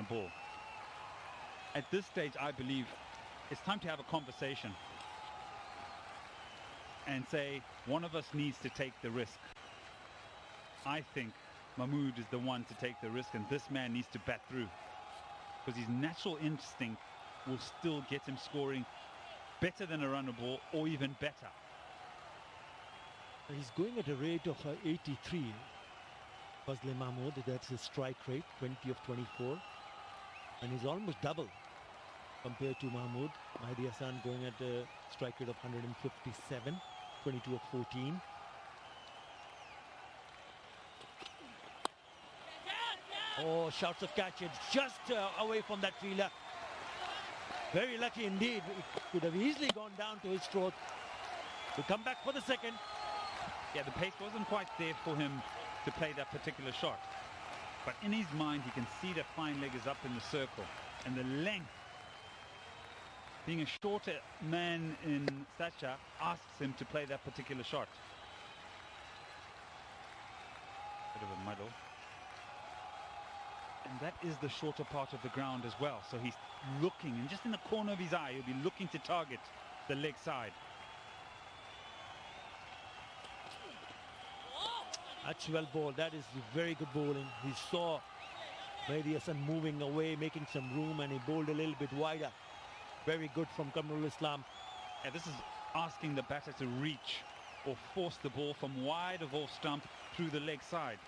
a ball. At this stage, I believe it's time to have a conversation and say one of us needs to take the risk. I think Mahmood is the one to take the risk, and this man needs to bat through, because his natural instinct will still get him scoring better than a runner ball, or even better. He's going at a rate of 83. Fazle Mahmood, that's his strike rate, 20 of 24. And he's almost double compared to Mahmood. Mahdi Hassan going at a strike rate of 157, 22 of 14. Oh, shouts of catch it just away from that fielder. Very lucky indeed. It could have easily gone down to his throat. To come back for the second. Yeah, the pace wasn't quite there for him to play that particular shot. But in his mind, he can see that fine leg is up in the circle. And the length, being a shorter man in stature, asks him to play that particular shot. Bit of a muddle. And that is the shorter part of the ground as well. So he's looking, and just in the corner of his eye, he'll be looking to target the leg side. That's well bowled. That is very good bowling. He saw Mahdi Hassan moving away, making some room, and he bowled a little bit wider. Very good from Kamrul Islam. Yeah, this is asking the batter to reach or force the ball from wide of off stump through the leg side.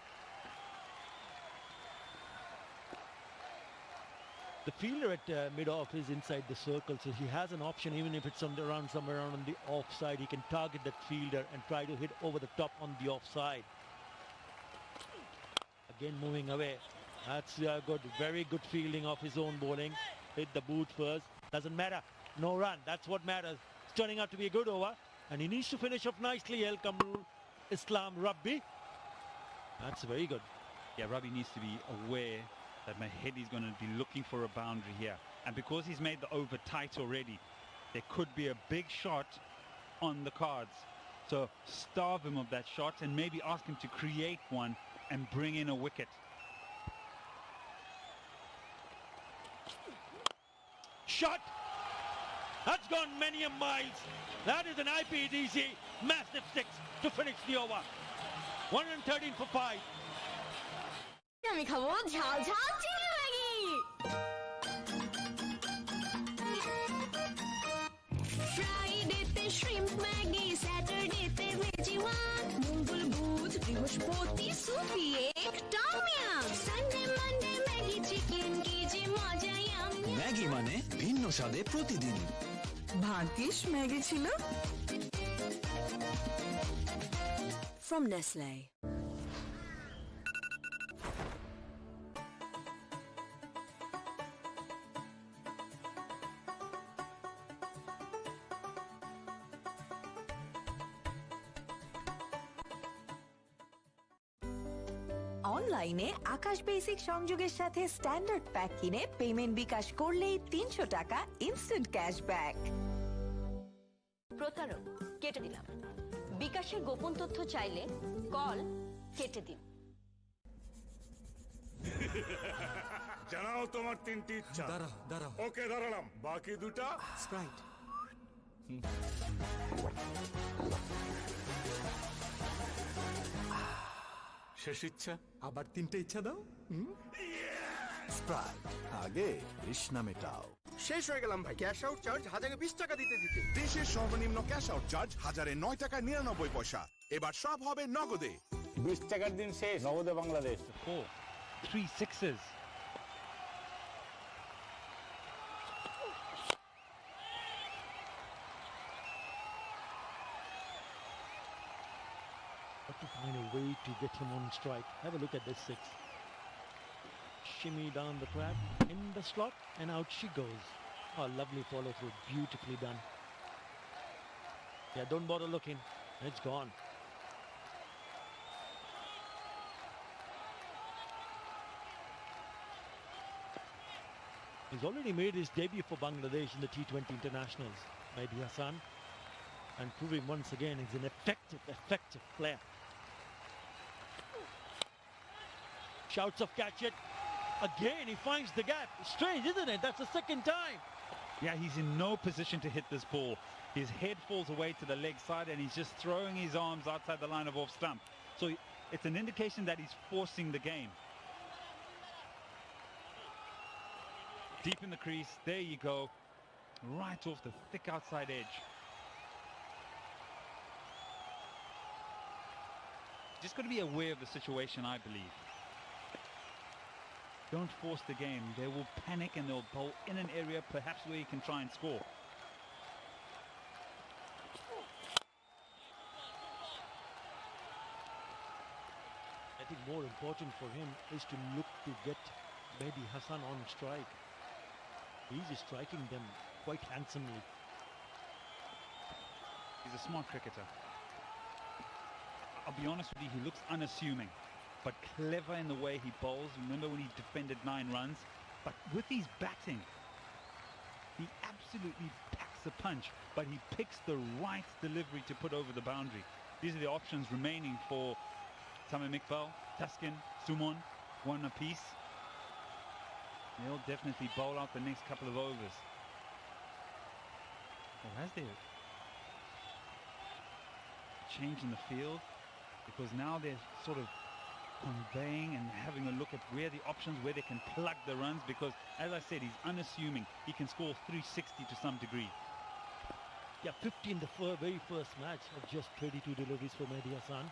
The fielder at mid-off is inside the circle, so he has an option. Even if it's somewhere around on the offside, he can target that fielder and try to hit over the top on the offside. Again moving away. That's good. Very good fielding of his own bowling. Hit the boot first. Doesn't matter. No run. That's what matters. It's turning out to be a good over. And he needs to finish off nicely. El Kamrul Islam Rabbi. That's very good. Yeah, Rabbi needs to be aware that Mahedi is going to be looking for a boundary here. And because he's made the over tight already, there could be a big shot on the cards. So starve him of that shot and maybe ask him to create one and bring in a wicket. Shot! That's gone many a miles. That is an IPDC. Massive six to finish the over. 113 for 5. আমি খাবো ঝাল ঝাল chicken Maggi ফ্রাইডেতে shrimp Maggi স্যাটারডেতে veggie one মঙ্গল বুধ বৃহস্পতি soupy এক tom yum Sunday Monday Maggi chicken কি যে মজা ইয়াম ম্যাগি মানে ভিন্ন স্বাদে প্রতিদিন ভাগ্যিস ম্যাগি ছিল from Nestle. অনলাইনে আকাশ বেসিক সংযোগের সাথে স্ট্যান্ডার্ড প্যাক কিনে পেমেন্ট বিকাশ করলেই ৩০০ টাকা ইনস্ট্যান্ট ক্যাশব্যাক। প্রতারক কেটে দিলাম। বিকাশের গোপন তথ্য চাইলে কল কেটে দিন। জানাও তোমার তিনটি ইচ্ছা। দাঁড়াও ওকে দাঁড়ালাম, বাকি দুটা স্প্রাইট। শেষ ইচ্ছা। আবার তিনটে ইচ্ছা দাও। স্প্রাইট, আগে তৃষ্ণা মেটাও। শেষ হয়ে গেলাম ভাই। ক্যাশ আউট চার্জ 1020 টাকা দিতে। দেশের সর্বনিম্ন ক্যাশ আউট চার্জ 1009 টাকা 99 পয়সা। এবার সব হবে নগদে। 20 টাকার দিন শেষ, নগদে Bangladesh. 4, 3 sixes. Have to find a way to get him on strike. Have a look at this six. Shimmy down the track, in the slot, and out she goes. Oh, lovely follow through, beautifully done. Yeah, don't bother looking. It's gone. He's already made his debut for Bangladesh in the T20 internationals, Mahdi Hassan, and proving once again he's an effective player. Shouts of catch it. Again, he finds the gap. Strange, isn't it? That's the second time. Yeah, he's in no position to hit this ball. His head falls away to the leg side and he's just throwing his arms outside the line of off stump. So it's an indication that he's forcing the game. Deep in the crease, there you go. Right off the thick outside edge. Just got to be aware of the situation, I believe. Don't force the game. They will panic and they'll bowl in an area perhaps where you can try and score. I think more important for him is to look to get Mehdi Hassan on strike. He's striking them quite handsomely. He's a smart cricketer. I'll be honest with you, he looks unassuming, but clever in the way he bowls. Remember when he defended 9 runs? But with his batting, he absolutely packs the punch, but he picks the right delivery to put over the boundary. These are the options remaining for Tamim Iqbal, Taskin, Sumon, one apiece. They'll definitely bowl out the next couple of overs. Or has there a change in the field? Because now they're sort of conveying and having a look at where the options, where they can plug the runs, because as I said, he's unassuming. He can score 360 to some degree. Yeah, 50 in the very first match of just 32 deliveries for Mehdi Hassan.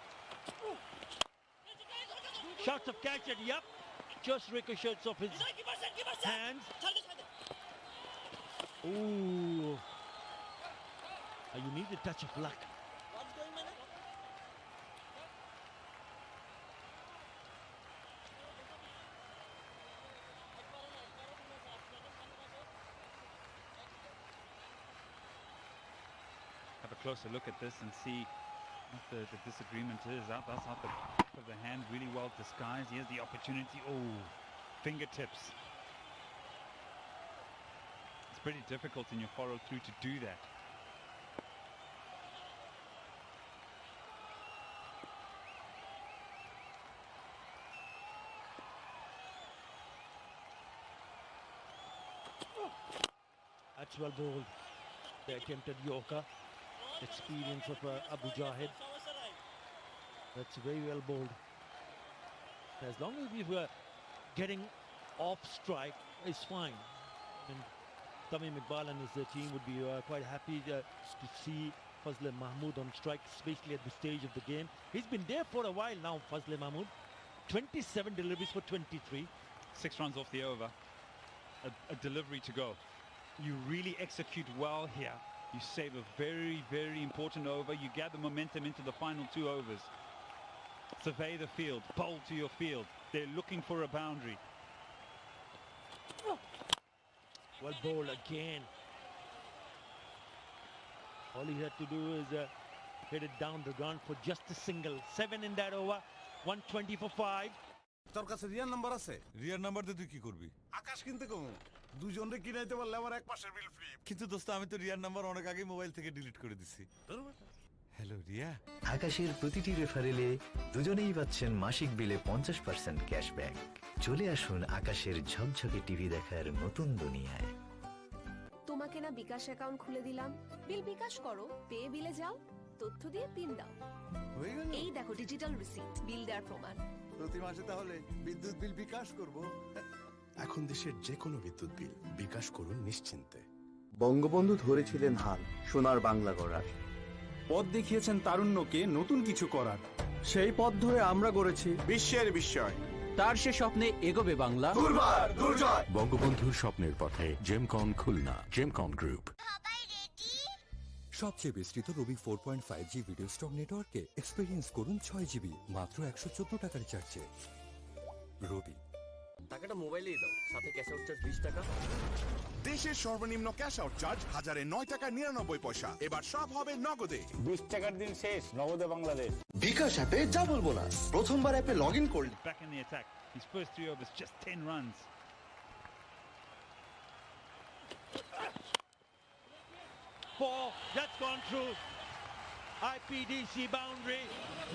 Shots of catch and yep, just ricochets off his hands. Ooh. You need a touch of luck. Have a closer look at this and see what the disagreement is. That's out the back of the hand, really well disguised. Here's the opportunity. Oh, fingertips. It's pretty difficult in your follow through to do that. That's well bowled. The attempted Yorker. Experience of Abu Jahid. That's very well bowled. As long as we were getting off strike, it's fine. And Tamim Iqbal and his team would be quite happy to see Fazle Mahmood on strike, especially at the stage of the game. He's been there for a while now, Fazle Mahmood. 27 deliveries for 23. 6 runs off the over. A delivery to go. You really execute well here. You save a very, very important over. You gather momentum into the final 2 overs. Survey the field. Bowl to your field. They're looking for a boundary. Well bowled again. All he had to do is hit it down the ground for just a single. 7 in that over. 120 for 5. তোর কাছে রিয়ার number আছে? রিয়ার number দিয়ে তুই কি করবি? আকাশ কিনতে কম। দুজনরে কিনাইতে পারলে আমার এক মাসের বিল ফ্রি। কিন্তু দোস্ত আমি তো রিয়ার নাম্বার অনেক আগেই মোবাইল থেকে ডিলিট করে দিছি। হ্যালো রিয়া। আকাশের প্রতিটি রেফারেলে দুজনেই পাচ্ছেন মাসিক বিলে 50% ক্যাশব্যাক। চলে আসুন আকাশের ঝকঝকে টিভি দেখার নতুন দুনিয়ায়। তোমাকে না বিকাশ অ্যাকাউন্ট খুলে দিলাম, বিল বিকাশ করো, পেয়ে বিলে যাও, তথ্য দিয়ে পিন দাও। হয়ে গেল? এই দেখো ডিজিটাল রিসিপ্ট, বিল দেওয়ার প্রমাণ। প্রতি মাসে তাহলে বিদ্যুৎ বিল বিকাশ করব। এখন দেশের যে কোনো বিদ্যুৎ বিল বিকাশ করুন নিশ্চিন্তে। বঙ্গবন্ধু ধরেছিলেন হাল সোনার বাংলা গড়ার, পথ দেখিয়েছেন তারুণ্যকে নতুন কিছু করার। সেই পথ ধরে আমরা গড়েছি বিশ্বের বিস্ময়। তার সে স্বপ্নে এগোবে বাংলা। দুর্বার দুর্জয়। বঙ্গবন্ধুর স্বপ্নের পথে জেমকন খুলনা, জেমকন গ্রুপ। সবচেয়ে বিস্তৃত রবি 4.5G ভিডিও স্টক নেটওয়ার্কে এক্সপেরিয়েন্স করুন 6GB মাত্র 114 টাকা রিচার্জে। রবি। টাকাটা মোবাইলেই দাও, সাথে ক্যাশ আউট চার্জ 20 টাকা। দেশের সর্বনিম্ন ক্যাশ আউট চার্জ 1009 টাকা 99 পয়সা। এবার সব হবে নগদে। 20 টাকার দিন শেষ, নগদে বাংলাদেশ। বিকাশ অ্যাপে ডাবল বোনাস। প্রথমবার অ্যাপে লগইন করলে Back in the attack. His first 3 overs, just 10 runs. That's gone through. IPDC boundary,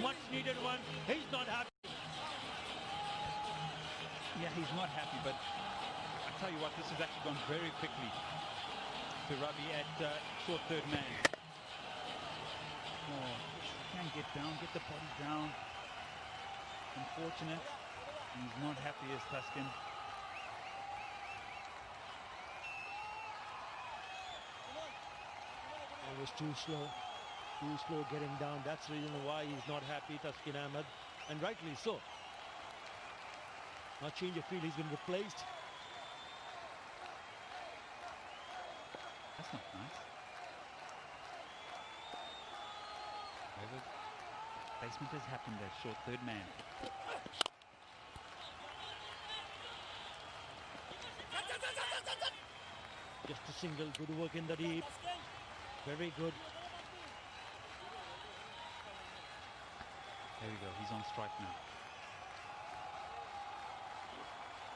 much needed one. He's not happy. Yeah, he's not happy, but I tell you what, this has actually gone very quickly to Ravi at short third man. Oh, can't get down, get the body down. Unfortunate. He's not happy as Tuscan. It was too slow getting down. That's the reason why he's not happy, Taskin Ahmed, and rightly so. Now change of field, he's been replaced. That's not nice. However, placement has happened there, short third man. Just a single, good work in the deep. Very good. There we go, he's on strike now.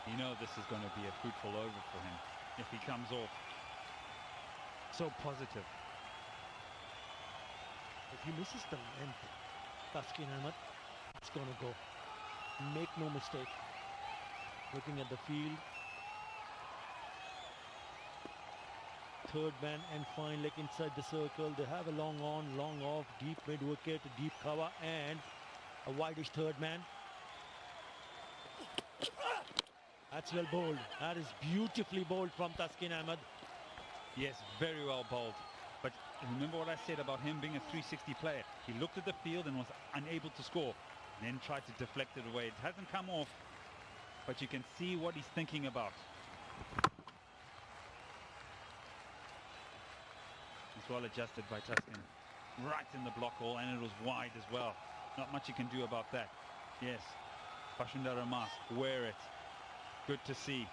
You know this is going to be a fruitful over for him if he comes off. So positive. If he misses the length, Taskin Ahmed, it's going to go. Make no mistake. Looking at the field. Third man and fine leg inside the circle. They have a long on, long off, deep mid wicket, deep cover, and a wideish third man. That's well bowled. That is beautifully bowled from Taskin Ahmed. Yes, very well bowled. But remember what I said about him being a 360 player. He looked at the field and was unable to score, and then tried to deflect it away. It hasn't come off, but you can see what he's thinking about. It's well adjusted by Tuscan. Right in the block hole, and it was wide as well. Not much you can do about that. Yes, Bashundara Mas, wear it. Good to see.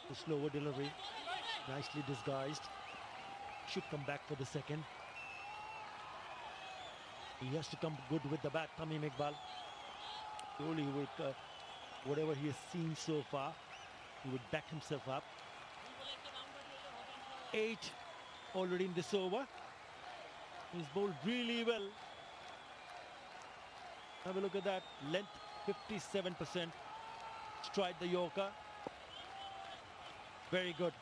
The slower delivery, nicely disguised. Should come back for the second. He has to come good with the bat, Tamim Iqbal. Surely he will, whatever he has seen so far, he would back himself up. 8 already in this over. He's bowled really well. Have a look at that. Length 57%. Stride the Yorker. Very good.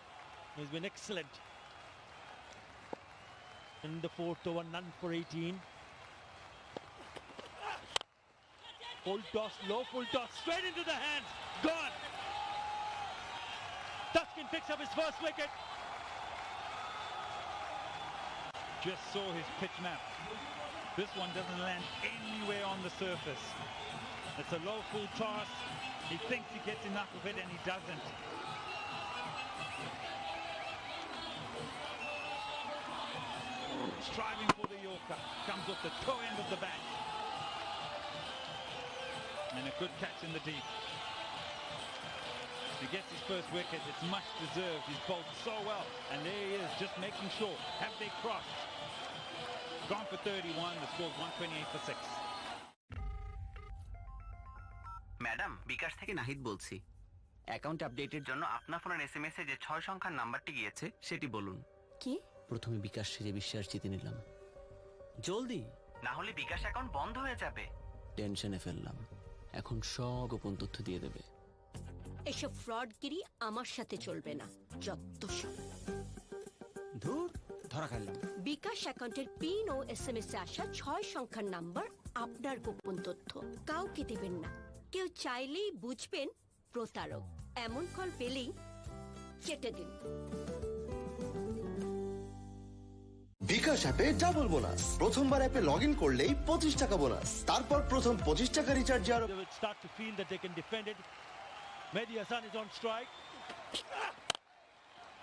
He's been excellent. In the fourth over, none for 18. Full toss, low full toss, straight into the hands. Gone. Tuscan picks up his first wicket. Just saw his pitch map. This one doesn't land anywhere on the surface. It's a low full toss. He thinks he gets enough of it and he doesn't. Striving for the Yorker. Comes off the toe end of the bat. And a good catch in the deep. He gets his first wicket. It's much deserved. He's bowled so well. And there he is, just making sure. Have they crossed? Gone for 31. The score's 128 for 6. Madam বিকাশ থেকে নাহিদ বলছি। Account আপডেটের জন্য আপনার ফোনের SMS এ যে 6 সংখ্যার নাম্বারটি গিয়েছে সেটি বলুন। কি? প্রথমে বিকাশ সেজে বিশ্বাস জিতে নিলাম। জলদি, না হলে বিকাশ অ্যাকাউন্ট বন্ধ হয়ে যাবে। টেনশনে ফেললাম। এখন সব গোপন তথ্য দিয়ে দেবে। এসব ফ্রডগিরি আমার সাথে চলবে না। যত সব। ধুর, ধরা খেললাম। বিকাশ অ্যাকাউন্টের পিন ও এসএমএস এ আসা 6 সংখ্যার নাম্বার আপনার গোপন তথ্য। কাউকে দেবেন না। কেউ চাইলেই বুঝবেন প্রতারক। এমন কল পেলেই কেটে দিন। বিকাশ অ্যাপে ডাবল বোনাস। প্রথমবার অ্যাপে লগ ইন করলেই 25 টাকা বোনাস। তারপর প্রথম 25 টাকা রিচার্জে আরো। They will start to feel that they can defend it. Mehdi Hasan is on strike.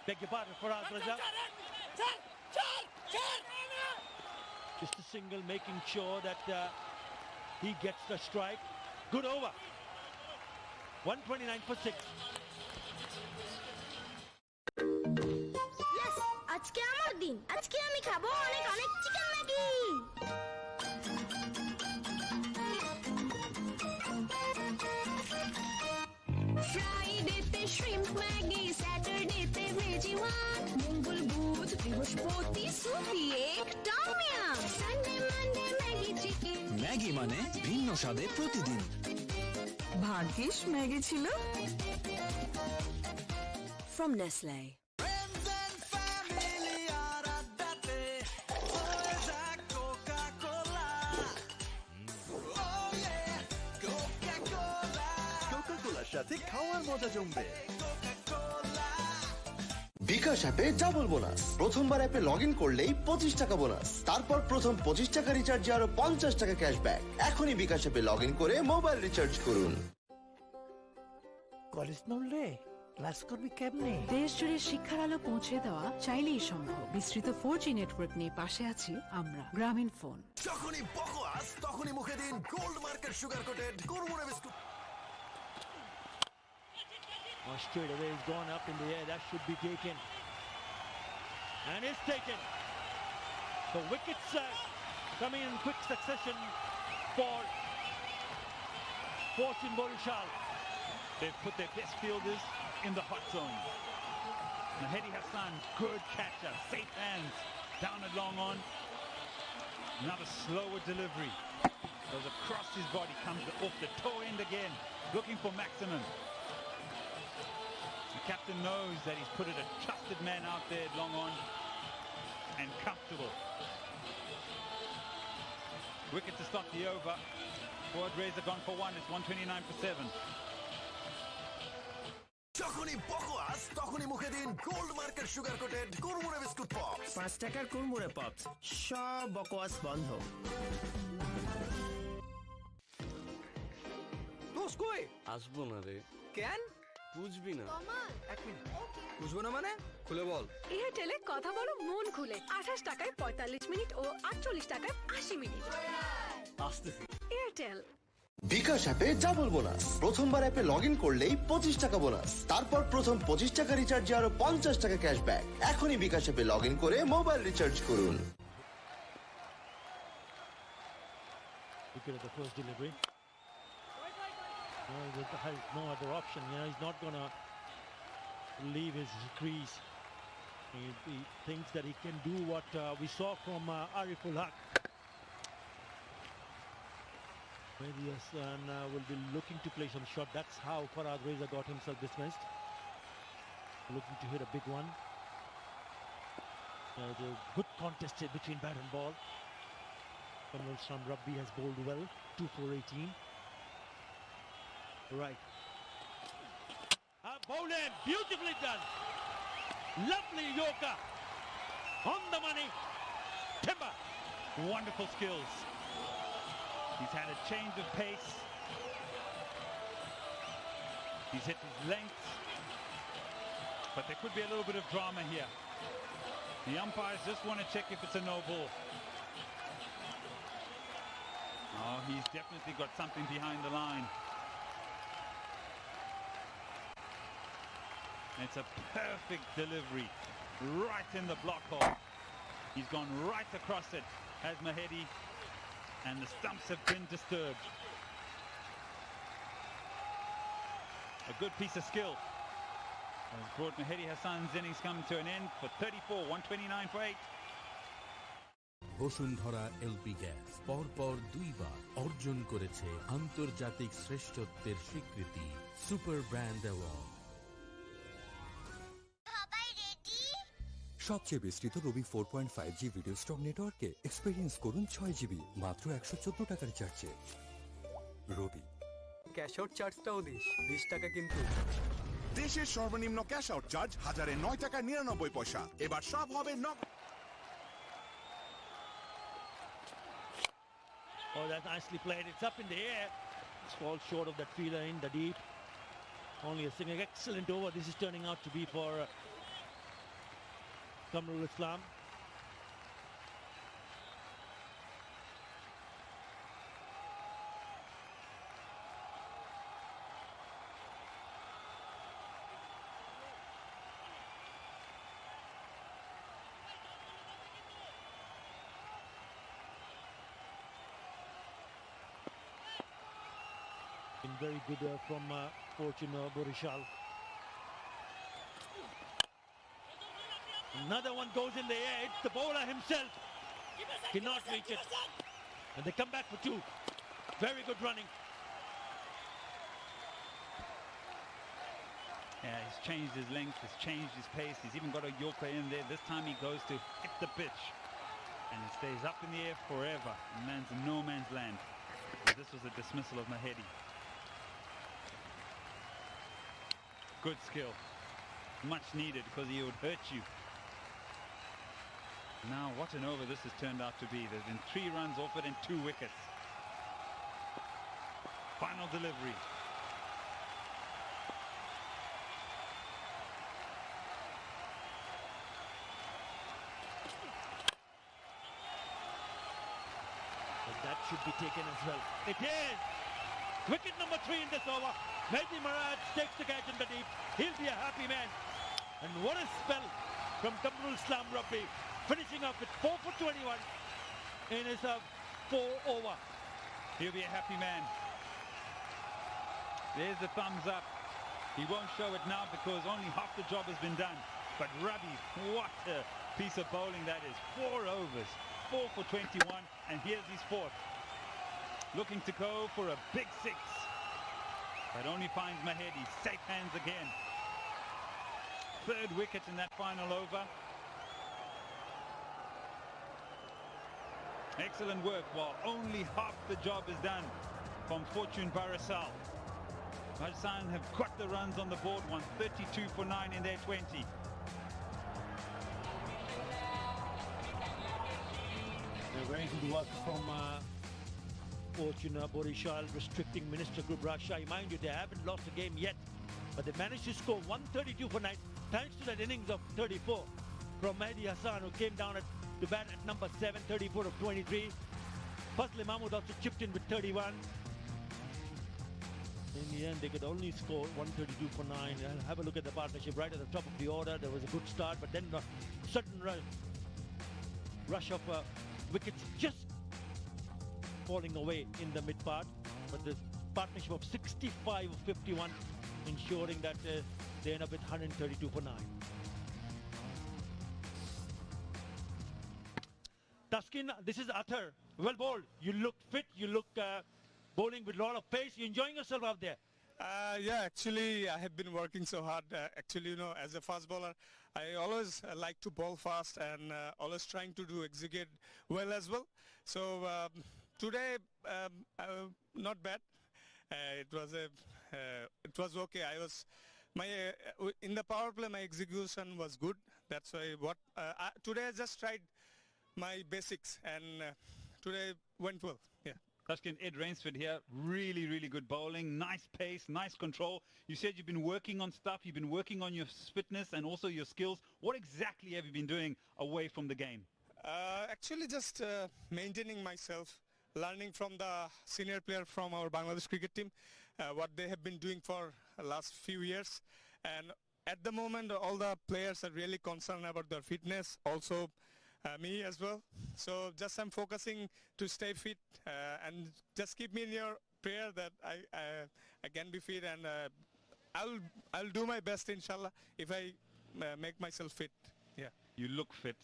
Beg your pardon, Faraz Raja. Just a single, making sure that he gets the strike. Good over. 129 for 6. Yes, আজকে আমার দিন। আজকে আমি খাবো অনেক অনেক chicken Maggi. ফ্রাইডেতে shrimp Maggi, স্যাটারডেতে ভেজি ওয়ান, মঙ্গল বুধ বৃহস্পতি সুপি এক টম ইয়াম, সানডে মানডে মানে ভিন্ন স্বাদে প্রতিদিন। ভাগ্যিস ম্যাগি ছিল। From Nestle. কোকা-কোলার সাথে খাওয়ার মজা জমবে। বিকাশ অ্যাপে ডাবল বোনাস। প্রথমবার অ্যাপে লগ ইন করলেই 25 টাকা বোনাস। তারপর প্রথম 25 টাকা রিচার্জে আরো 50 টাকা ক্যাশব্যাক। এখনই বিকাশ অ্যাপে লগ ইন করে মোবাইল রিচার্জ করুন। কলেজ নড়লে ক্লাস করবি কেমনে? দেশ জুড়ে শিক্ষার আলো পৌঁছে দেওয়া চাইলেই সম্ভব। বিস্তৃত 4G নেটওয়ার্ক নিয়ে পাশে আছি আমরা, গ্রামীণ ফোন। যখনই বকোয়াস তখনই মুখে দিন gold market sugar coated Kurmure biscuit. Straight away he's gone up in the air. That should be taken. And it's taken. The wickets coming in quick succession for Fortune Borishal. They've put their best fielders in the hot zone. Mehdi Hassan, good catcher, safe hands, down at long on. Another slower delivery. Goes across his body, comes off the toe end again, looking for maximum. The captain knows that he's put a trusted man out there at long on and comfortable. Wicket to stop the over. Forward Razor gone for one. It's 129 for 7. যখনই বকোয়াস তখনই মুখে দিন gold market sugar coated Kurmure biscuit pops. 5 টাকার কুরমুরে pops, সব বকোয়াস বন্ধ। দোস্ত কই? আসবো না রে। কেন? বুঝবি না। এক মিনিট। বুঝবো না মানে? খুলে বল। এয়ারটেলে কথা বলো মন খুলে। 28 টাকায় 45 মিনিট ও 48 টাকায় 80 মিনিট। আসতেছি। এয়ারটেল। বিকাশ অ্যাপে ডাবল বোনাস। প্রথমবার অ্যাপে লগ ইন করলেই 25 টাকা বোনাস। তারপর প্রথম 25 টাকা রিচার্জে আরো 50 টাকা ক্যাশব্যাক। এখনই বিকাশ অ্যাপে লগ ইন করে মোবাইল রিচার্জ করুন। Wicket at the first delivery. Has no other option. He's not gonna leave his crease. He thinks that he can do what we saw from Ariful Haq. Maybe Hassan will be looking to play some shot. That's how Farhad Reza got himself dismissed. Looking to hit a big one. The good contest between bat and ball. Kamral Sham Rabbi has bowled well. 2 for 18. Right. Bowled in. Beautifully done. Lovely Yorker. On the money. Timber. Wonderful skills. He's had a change of pace. He's hit his length. But there could be a little bit of drama here. The umpires just want to check if it's a no ball. Oh, he's definitely got something behind the line. It's a perfect delivery. Right in the block hole. He's gone right across it, has Mehdi. And the stumps have been disturbed. A good piece of skill has brought Mehdi Hassan's innings coming to an end for 34, 129 for 8. Bashundhara LP gas পরপর 2 বার অর্জন করেছে আন্তর্জাতিক শ্রেষ্ঠত্বের স্বীকৃতি super brand award. সবচেয়ে বিস্তৃত রবি 4.5G video stock নেটওয়ার্কে experience করুন 6GB মাত্র 114 টাকার রিচার্জে। রবি। ক্যাশ আউট চার্জটাও দিস, 20 টাকা কিন্তু। দেশের সর্বনিম্ন ক্যাশ আউট চার্জ 1009 টাকা 99 পয়সা। এবার সব হবে নগদ। Oh, that's nicely played. It's up in the air. It's falls short of that fielder in the deep. Only a single excellent over. This is turning out to be for Kamrul Islam. Been very good from Fortune Borishal. Another one goes in the air. It's the bowler himself. Cannot reach it. And they come back for 2. Very good running. Yeah, he's changed his length, he's changed his pace, he's even got a Yorker in there. This time he goes to hit the pitch. And it stays up in the air forever and lands in no man's land. And this was a dismissal of Mahedi. Good skill. Much needed because he would hurt you. Now what an over this has turned out to be. There's been 3 runs off it and 2 wickets. Final delivery. That should be taken as well. It is! Wicket number 3 in this over. Mehdi Maraj takes the catch in the deep. He'll be a happy man. And what a spell from Kamrul Islam Rabbi. Finishing up with 4 for 21 in his 4 over. He'll be a happy man. There's the thumbs up. He won't show it now because only half the job has been done. But Rabbi, what a piece of bowling that is. 4 overs. 4 for 21, and here's his 4th. Looking to go for a big 6. But only finds Mahedi. Safe hands again. 3rd wicket in that final over. Excellent work while only half the job is done from Fortune Barasal. Rajasthan have got the runs on the board, 132 for 9 in their 20. Very good work from Fortune Borishal, restricting Minister Group Rajshahi. Mind you, they haven't lost a game yet, but they managed to score 132 for 9 thanks to that innings of 34 from Mehdi Hassan, who came down to bat at number 7, 34 of 23. Fazle Mahmood also chipped in with 31. In the end, they could only score 132 for 9. And have a look at the partnership right at the top of the order. There was a good start, but then a sudden rush of wickets just falling away in the mid part, but the partnership of 65 of 51 ensuring that they end up with 132 for 9. Taskin, this is Athar. Well bowled. You look fit, you look bowling with a lot of pace. You enjoying yourself out there? Yeah, actually I have been working so hard. Actually, you know, as a fast bowler, I always like to bowl fast and always trying to do execute well as well. So today, not bad. It was okay. I was in the power play. My execution was good. That's why today I just tried my basics and today went well. Yeah. Tashkent, Ed Rainsford here. Really, really good bowling. Nice pace, nice control. You said you've been working on stuff. You've been working on your fitness and also your skills. What exactly have you been doing away from the game? Actually, just maintaining myself, learning from the senior player from our Bangladesh cricket team, what they have been doing for the last few years. And at the moment, all the players are really concerned about their fitness. Also, me as well. So just I'm focusing to stay fit and just keep me in your prayer that I can be fit, and I'll do my best, inshallah, if I make myself fit. Yeah. You look fit.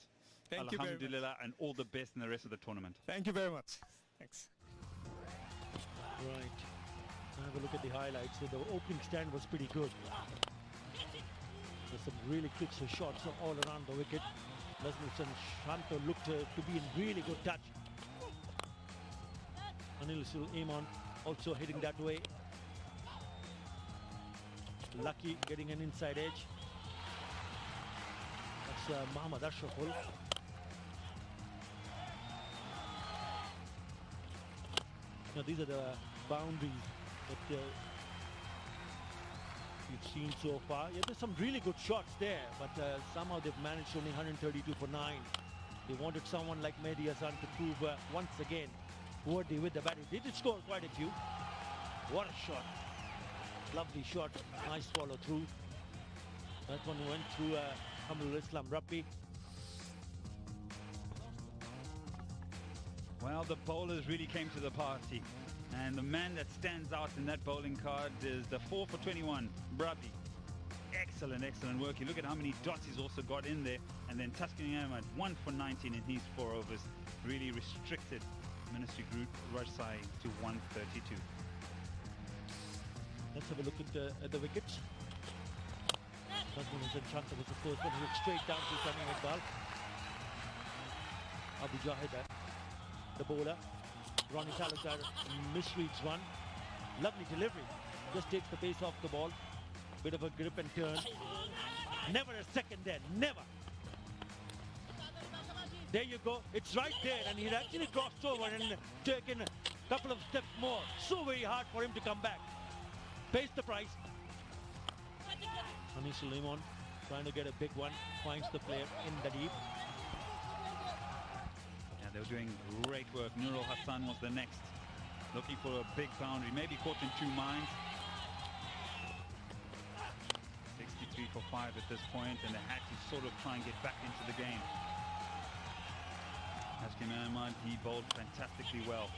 Thank you very much. Alhamdulillah, and all the best in the rest of the tournament. Thank you very much. Thanks. Right. Have a look at the highlights. So the opening stand was pretty good. There's some really quick shots all around the wicket. Nasmuddin Shanto looked to be in really good touch. Anil Iman also hitting that way. Lucky getting an inside edge. That's Muhammad Ashraful. Now these are the boundaries that you've seen so far. Yeah, there's some really good shots there, but somehow they've managed only 132 for 9. They wanted someone like Mehdi Hassan to prove once again worthy with the bat. They did score quite a few. What a shot. Lovely shot. Nice follow through. That one went through Kamrul Islam Rabbi. Well, the bowlers really came to the party. And the man that stands out in that bowling card is the 4 for 21, Brabi. Excellent, excellent work. You look at how many dots he's also got in there. And then Taskin Ahmed, 1 for 19 in his 4 overs. Really restricted Ministry Group rush side to 132. Let's have a look at the wickets. Nazmul Chanta was the first one who looked straight down to Tamim Iqbal. Abu Jahid, the bowler. Ronnie Salazar misreads one. Lovely delivery. Just takes the pace off the ball. Bit of a grip and turn. Never a second there. Never. There you go. It's right there. And he'd actually crossed over and taken a couple of steps more. So very hard for him to come back. Pays the price. Hani Suleiman trying to get a big one. Finds the player in the deep. Yeah, they were doing great work. Nurul Hassan was the next. Looking for a big boundary. Maybe caught in two minds. 63 for 5 at this point, and they had to sort of try and get back into the game. Hashim Ahmad, he bowled fantastically well.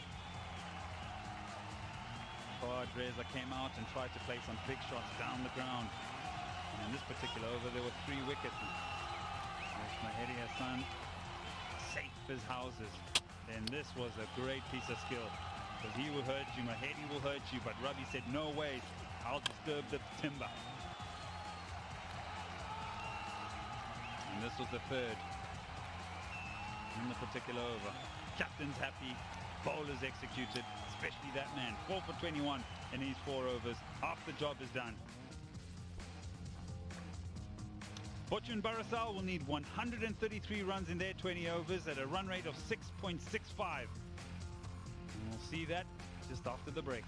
Fawad Reza came out and tried to play some big shots down the ground. And in this particular over, there were 3 wickets. Mahedi Hassan, safe as houses. And this was a great piece of skill. Because he will hurt you, Mahedi will hurt you, but Ravi said, no way, I'll disturb the timber. And this was the 3rd in the particular over. Captain's happy, bowlers executed, especially that man. 4 for 21 in his 4 overs. Half the job is done. Fortune Barasal will need 133 runs in their 20 overs at a run rate of 6.65. And we'll see that just after the break.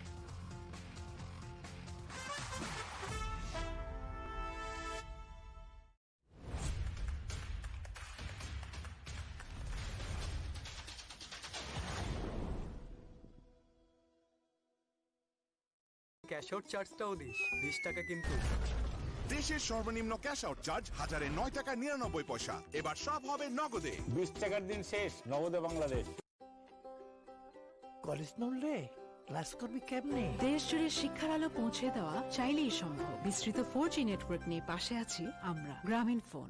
Cash out চার্জটাও দিস 20 টাকা কিন্তু দেশের সর্বনিম্ন cash out charge 1009 টাকা 99 পয়সা। এবার সব হবে নগদে। 20 টাকার দিন শেষ নগদে বাংলাদেশ। কলেজ নড়লে ক্লাস করবি কেমনে? দেশ জুড়ে শিক্ষার আলো পৌঁছে দেওয়া চাইলেই সম্ভব। বিস্তৃত 4G নেটওয়ার্ক নিয়ে পাশে আছি আমরা, গ্রামীণ ফোন।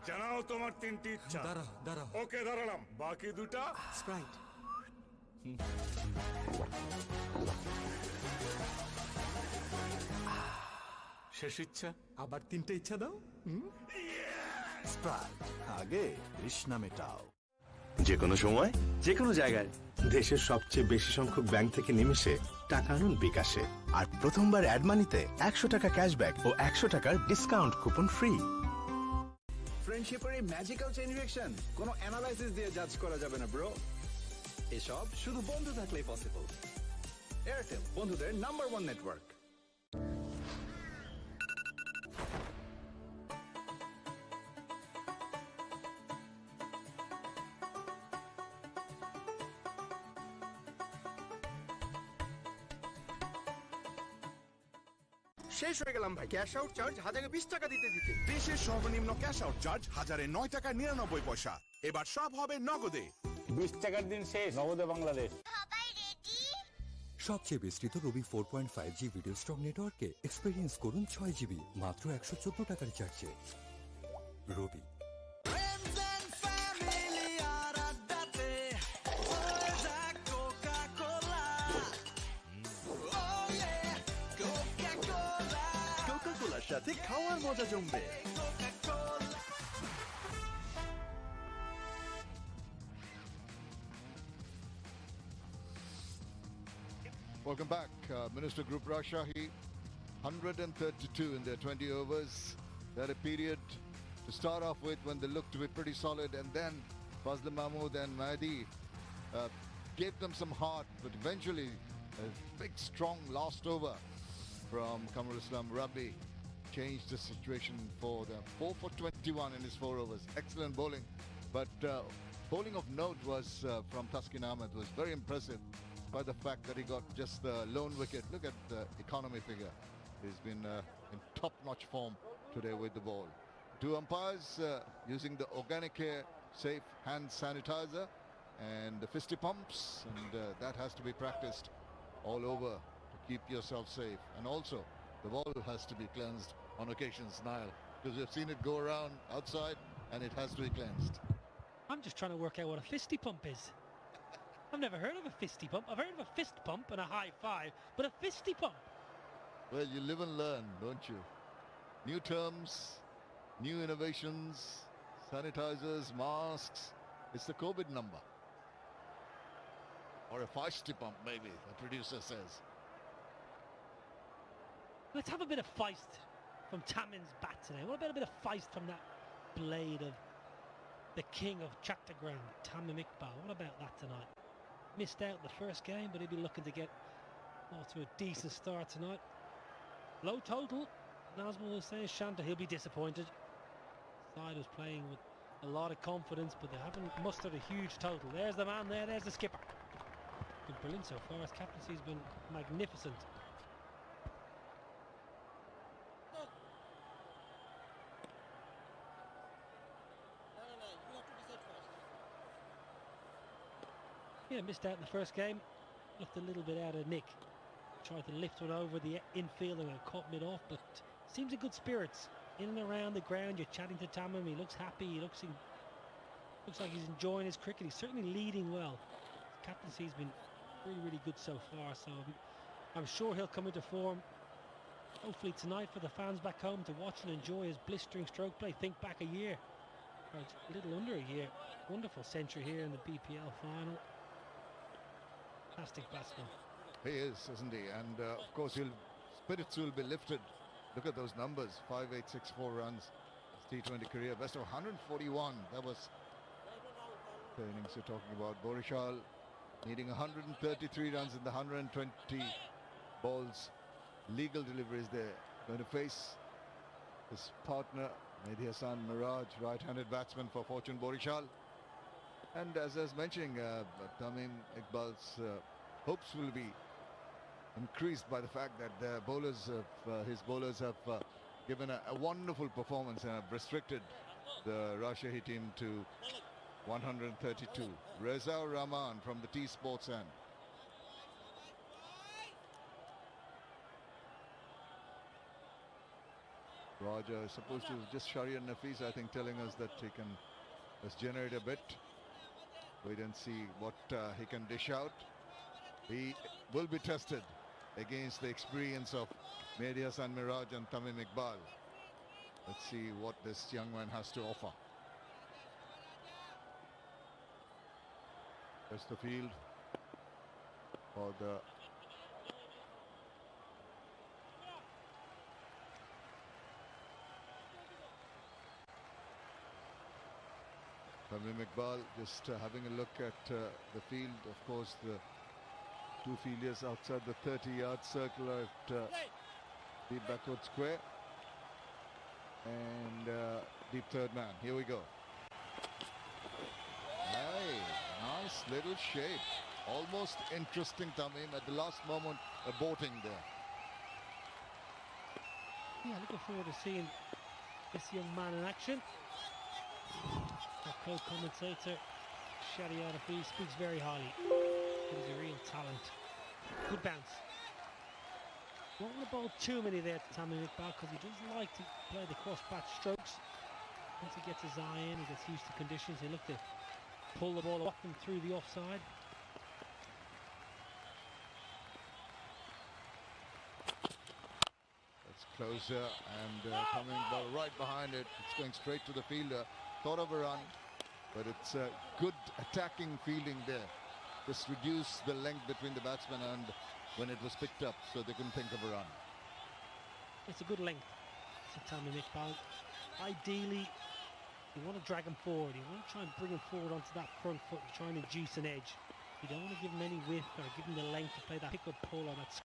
জানাও তোমার 3টি ইচ্ছা। দাঁড়াও। ওকে দাঁড়ালাম। বাকি দুটো স্প্রাইট। শেষ ইচ্ছা আবার 3টে ইচ্ছা দাও। স্প্রাইট আগে তৃষ্ণা মেটাও। যে কোনো সময় যে কোনো জায়গায় দেশের সবচেয়ে বেশি সংখ্যক ব্যাংক থেকে নিমেষে টাকা আনুন বিকাশে। আর প্রথমবার অ্যাড মানিতে 100 টাকা ক্যাশব্যাক ও 100 টাকার ডিসকাউন্ট কুপন ফ্রি। ফ্রেন্ডশিপের এই ম্যাজিক্যাল চেইন রিঅ্যাকশন কোনো অ্যানালাইসিস দিয়ে জাজ করা যাবে না ব্রো। এসব শুধু বন্ধু থাকলেই পসিবল। এয়ারটেল, বন্ধুদের নাম্বার 1 নেটওয়ার্ক। শেষ হয়ে গেলাম ভাই। ক্যাশ আউট চার্জ 1020 টাকা দিতে দিতে। দেশের সর্বনিম্ন ক্যাশ আউট চার্জ 1009 টাকা 99 পয়সা। এবার সব হবে নগদে। 20 টাকার দিন শেষ নগদে বাংলাদেশ। সবচেয়ে বিস্তৃত রবি 4.5G ভিডিও স্ট্রং নেটওয়ার্কে এক্সপেরিয়েন্স করুন 6GB মাত্র 114 টাকার রিচার্জে। রবি। কোকা-কোলার সাথে খাওয়ার মজা জমবে। Welcome back. Minister Group Rajshahi, 132 in their 20 overs. They had a period to start off with when they looked to be pretty solid, and then Fazl Mahmood and Mahdi gave them some heart, but eventually a big strong last over from Kamrul Islam Rabbi changed the situation for them. 4 for 21 in his 4 overs. Excellent bowling, but bowling of note was from Taskin Ahmed, was very impressive by the fact that he got just the lone wicket. Look at the economy figure. He's been in top-notch form today with the ball. 2 umpires using the organic hair safe hand sanitizer and the fisty pumps, and that has to be practiced all over to keep yourself safe. And also the ball has to be cleansed on occasions, Niall, because we've seen it go around outside and it has to be cleansed. I'm just trying to work out what a fisty pump is. I've never heard of a fisty pump. I've heard of a fist pump and a high five, but a fisty pump. Well, you live and learn, don't you? New terms, new innovations, sanitizers, masks. It's the COVID number. Or a feisty pump, maybe, the producer says. Let's have a bit of feist from Tamin's bat today. What about a bit of feist from that blade of the king of Chattogram, Tamim Iqbal? What about that tonight? Missed out the first game, but he'll be looking to get off to a decent start tonight. Low total, Nazmul was saying. Shanta, he'll be disappointed. Side was playing with a lot of confidence, but they haven't mustered a huge total. There's the man there, there's the skipper. Been brilliant so far. His captaincy's been magnificent. Yeah, missed out in the first game. Looked a little bit out of nick. Tried to lift one over the infield and caught mid off, but seems in good spirits. In and around the ground, you're chatting to Tamim. He looks happy. He looks like he's enjoying his cricket. He's certainly leading well. His captaincy's been really, really good so far. So I'm sure he'll come into form. Hopefully tonight for the fans back home to watch and enjoy his blistering stroke play. Think back a year, or a little under a year. Wonderful century here in the BPL final. Fantastic batsman. He is, isn't he? And of course, spirits will be lifted. Look at those numbers: 5,864 runs. His T20 career best of 141. That was the innings you're talking about. Borishal needing 133 runs in the 120 balls. Legal deliveries there. Going to face his partner Mehdi Hassan Miraj, right-handed batsman for Fortune Borishal. And as I was mentioning, Tamim Iqbal's hopes will be increased by the fact that his bowlers have given a wonderful performance and have restricted the Rajshahi team to 132. Reza Rahman from the T Sports end. Raja is supposed to just Sharian Nafis, I think, telling us that he can just generate a bit. Wait and see what he can dish out. He will be tested against the experience of Mehdi Hassan Miraj and Tamim Iqbal. Let's see what this young man has to offer. There's the field for the Tamim Iqbal just having a look at the field. Of course, the two fielders outside the 30-yard circle at the backward square. And deep third man. Here we go. Hey, nice little shape. Almost interesting, Tamim. At the last moment, aborting there. Yeah, looking forward to seeing this young man in action. Our co-commentator Sharian Nafis speaks very highly. He's a real talent. Good bounce. Don't want to bowl too many there to Tamim Iqbal because he does like to play the cross-patch strokes. Once he gets his eye in, he gets used to conditions. He'll look to pull the ball up and through the offside. It's closer and Tamim Iqbal right behind it. It's going straight to the fielder. Thought of a run, but it's a good attacking fielding there. Just reduce the length between the batsmen and when it was picked up, so they couldn't think of a run. It's a good length to Tamim Iqbal. Ideally, you want to drag him forward. You want to try and bring him forward onto that front foot and try and induce an edge. You don't want to give him any width or give him the length to play that pick-up pull or that.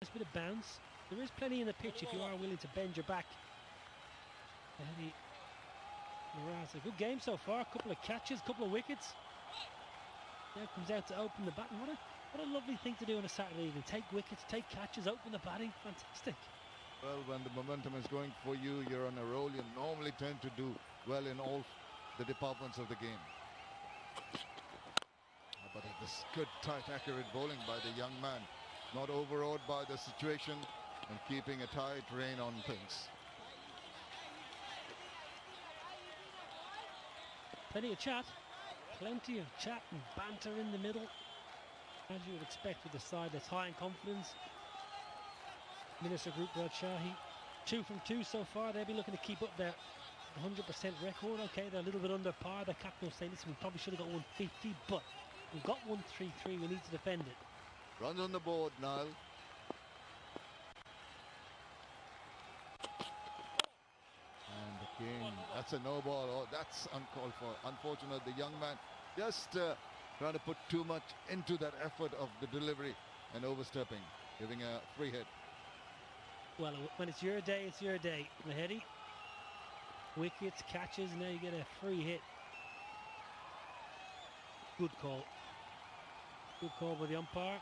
Nice bit of bounce. There is plenty in the pitch if you are willing to bend your back. A good game so far. A couple of catches, a couple of wickets. now comes out to open the batting. What a lovely thing to do on a Saturday evening. Take wickets, take catches, open the batting. Fantastic. Well, when the momentum is going for you, you're on a roll. You normally tend to do well in all the departments of the game. But this good, tight, accurate bowling by the young man. Not overawed by the situation and keeping a tight rein on things. Plenty of chat and banter in the middle, as you would expect with a side that's high in confidence. Minister Group Rajshahi, 2 from 2 so far. They'll be looking to keep up their 100% record. Okay, they're a little bit under par. The captain will say, listen, we probably should have got 150, but we've got 133. We need to defend it. Runs on the board, Niall. And again, that's a no ball. Oh, that's uncalled for. Unfortunate, the young man just trying to put too much into that effort of the delivery and overstepping, giving a free hit. Well, when it's your day, it's your day. Mahedi, wickets, catches, now you get a free hit. Good call. Good call by the umpire.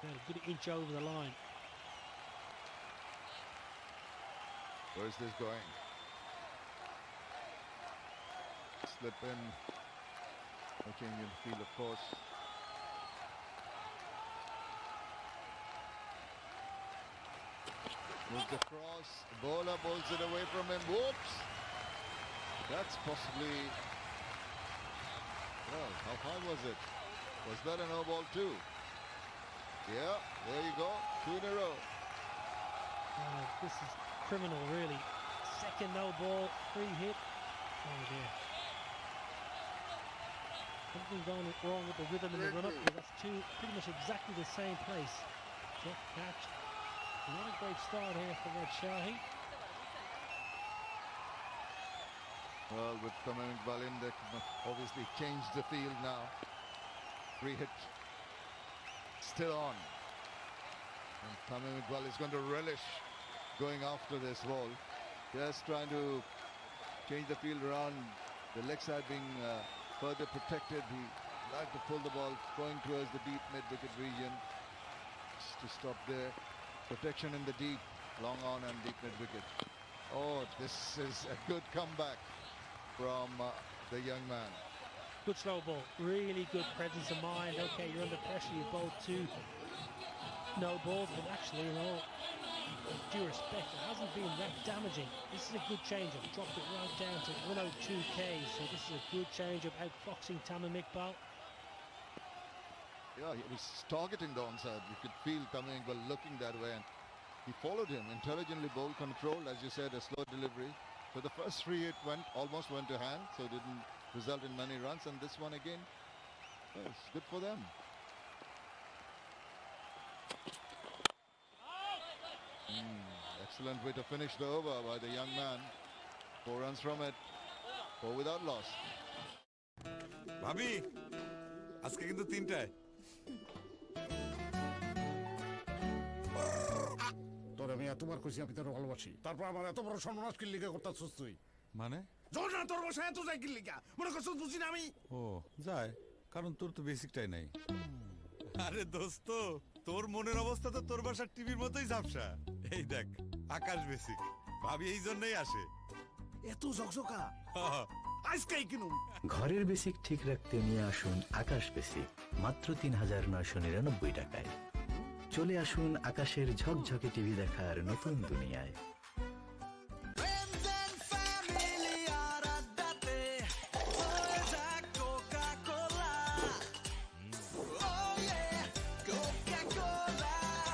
Got a good inch over the line. Where's this going? Slip in. No change in field, of course. Moves across. Bowler bowls it away from him. Whoops! That's possibly... Well, how high was it? Was that a no ball too? Yeah, there you go. 2 in a row. This is criminal, really. Second no ball, free hit. Oh dear. Something going wrong with the rhythm in the run-up. That's pretty much exactly the same place. Drop catch. Not a great start here for Rajshahi. Well, with Tamim Iqbal in, they can obviously change the field now. Free hit. Still on. And Tamim Iqbal is going to relish going after this ball. Just trying to change the field around. The leg side being further protected. He like to pull the ball going towards the deep mid-wicket region. Just to stop there. Protection in the deep, long on and deep mid-wicket. Oh, this is a good comeback from the young man. Good slow ball, really good presence of mind. Okay, you're under pressure, you bowled 2 no balls, but actually, you know, with due respect, it hasn't been that damaging. This is a good change-up, dropped it right down to 102 Ks, so this is a good change-up, outfoxing Tamim Iqbal. Yeah, he was targeting the onside. You could feel Tamim Iqbal looking that way, and he followed him. Intelligently ball control, as you said, a slow delivery. So the first 3 it almost went to hand, so didn't result in many runs, and this one again, well, it's good for them. Excellent way to finish the over by the young man. 4 runs from it, 4 without loss. ভাবি আজকে কিন্তু 3টায় তোর আমি এতবার কইছি আমি তোর ভালোবাসি, তারপর আমার এত বড় সর্বনাশ কি লিগা করতাছস তুই? মানে জোর না তোর বাসায় এত যাই কি লিগা? মনে করছস বুঝি না আমি? ও যায়, কারণ তোর তো বেসিকটাই নাই। আরে দোস্ত, তোর মনের অবস্থা তো তোর বাসার টিভির মতোই ঝাপসা। এই দেখ, আকাশ বেসিক। ভাবি এই জন্যই আসে। এত ঝকঝকা আজকেই কিনুম। ঘরের বেসিক ঠিক রাখতে নিয়ে আসুন আকাশ বেসিক মাত্র ৩,৯৯৯ টাকায়। চলে আসুন আকাশের ঝকঝকে টিভি দেখার নতুন দুনিয়ায়।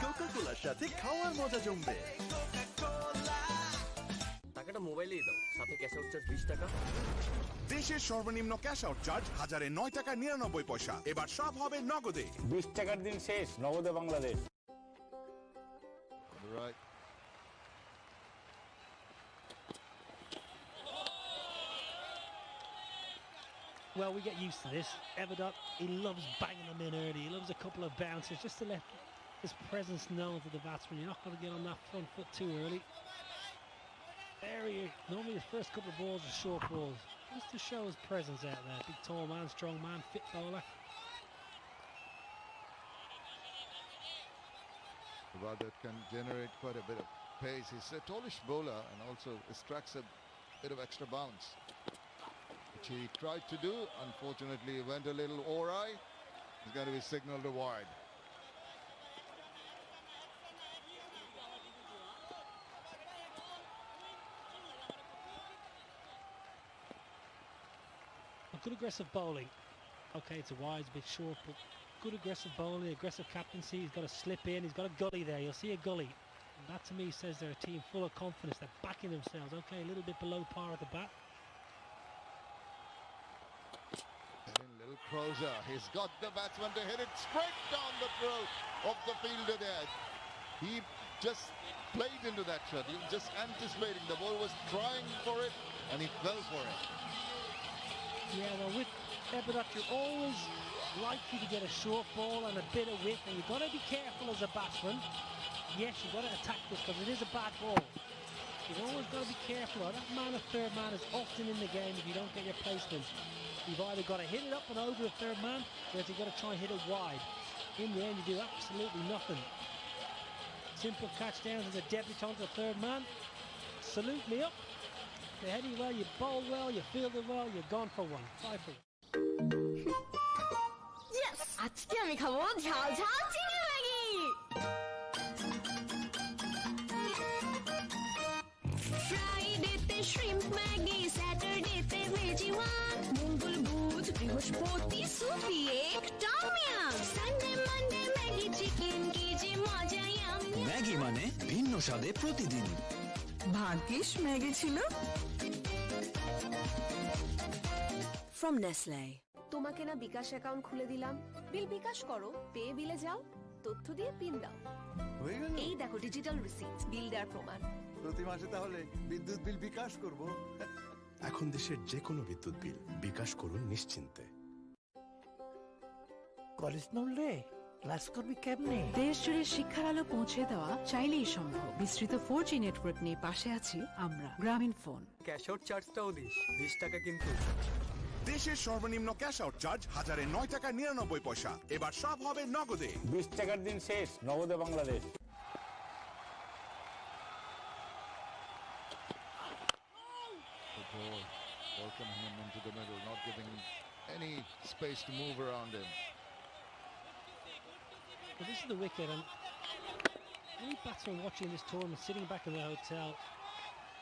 কোকা-কোলার সাথে খাওয়ার মজা জমবে। টাকাটা মোবাইলেই দাও, সাথে ক্যাশ আউট চার্জ 20 টাকা। দেশের সর্বনিম্ন ক্যাশ আউট চার্জ 1009 টাকা 99 পয়সা। এবার সব হবে নগদে। 20 টাকার দিন শেষ, নগদে Bangladesh. Right. Well, we get used to this. Everduck, he loves banging them in early. He loves a couple of bounces just to let his presence known to the batsman. You're not going to get on that front foot too early. There he is. Normally his first couple of balls are short balls. Just to show his presence out there. Big tall man, strong man, fit bowler. That can generate quite a bit of pace. He's a tallish bowler and also extracts a bit of extra bounce, which he tried to do. Unfortunately, he went a little awry. He's going to be signaled to wide. Good aggressive bowling. Okay, it's a wide, it's a bit short, but good aggressive bowling, aggressive captaincy. He's got a slip in, he's got a gully there. You'll see a gully. And that to me says they're a team full of confidence. They're backing themselves. Okay, a little bit below par at the bat. And in little Crozer, he's got the batsman to hit it straight down the throat of the fielder there. He just played into that shot. He was just anticipating. The ball was trying for it, and he fell for it. Yeah, well, with Ebadot, you're always likely to get a short ball and a bit of width, and you've got to be careful as a batsman. Yes, you've got to attack this because it is a bad ball. You've always got to be careful. That man of third man is often in the game if you don't get your placement. You've either got to hit it up and over the third man, or you've got to try and hit it wide. In the end, you do absolutely nothing. Simple catch downs as a debutant to the third man. Salute me up. You're heading well, you bowl well, you fielded well, you're gone for one. 5 for 1. Yes! আজকে আমি খাবো ঝাল ঝাল চিংড়ি Maggi ফ্রাইডেতে shrimp Maggi স্যাটারডেতে veggie one মঙ্গল বুধ বৃহস্পতি সুপি এক tom yum Sunday Monday Maggi chicken কি যে মজা ইয়াম ম্যাগি মানে ভিন্ন স্বাদে প্রতিদিন ভাগ্যিস ম্যাগি ছিল from Nestle. তোমাকে না বিকাশ অ্যাকাউন্ট খুলে দিলাম বিল বিকাশ করো পে বিলে যাও তথ্য দিয়ে পিন দাও হয়ে গেল এই দেখো ডিজিটাল রিসিপ্ট বিল দেওয়ার প্রমাণ প্রতি মাসে তাহলে বিদ্যুৎ বিল বিকাশ করব। এখন দেশের যে কোনো বিদ্যুৎ বিল বিকাশ করুন নিশ্চিন্তে। কলেজ নড়লে ক্লাস করবি কেমনে? দেশ জুড়ে শিক্ষার আলো পৌঁছে দেওয়া চাইলেই সম্ভব। বিস্তৃত 4G নেটওয়ার্ক নিয়ে পাশে আছি আমরা। গ্রামীণ ফোন। ক্যাশ আউট চার্জটাও দিস 20 টাকা কিন্তু। দেশের সর্বনিম্ন ক্যাশ আউট চার্জ 1009 টাকা 99 পয়সা। এবার সব হবে নগদে। 20 টাকার দিন শেষ, নগদে Bangladesh. Welcoming him into the middle, not giving him any space to move around him. Well, this is the wicket, and any batsman watching this tournament, sitting back in the hotel,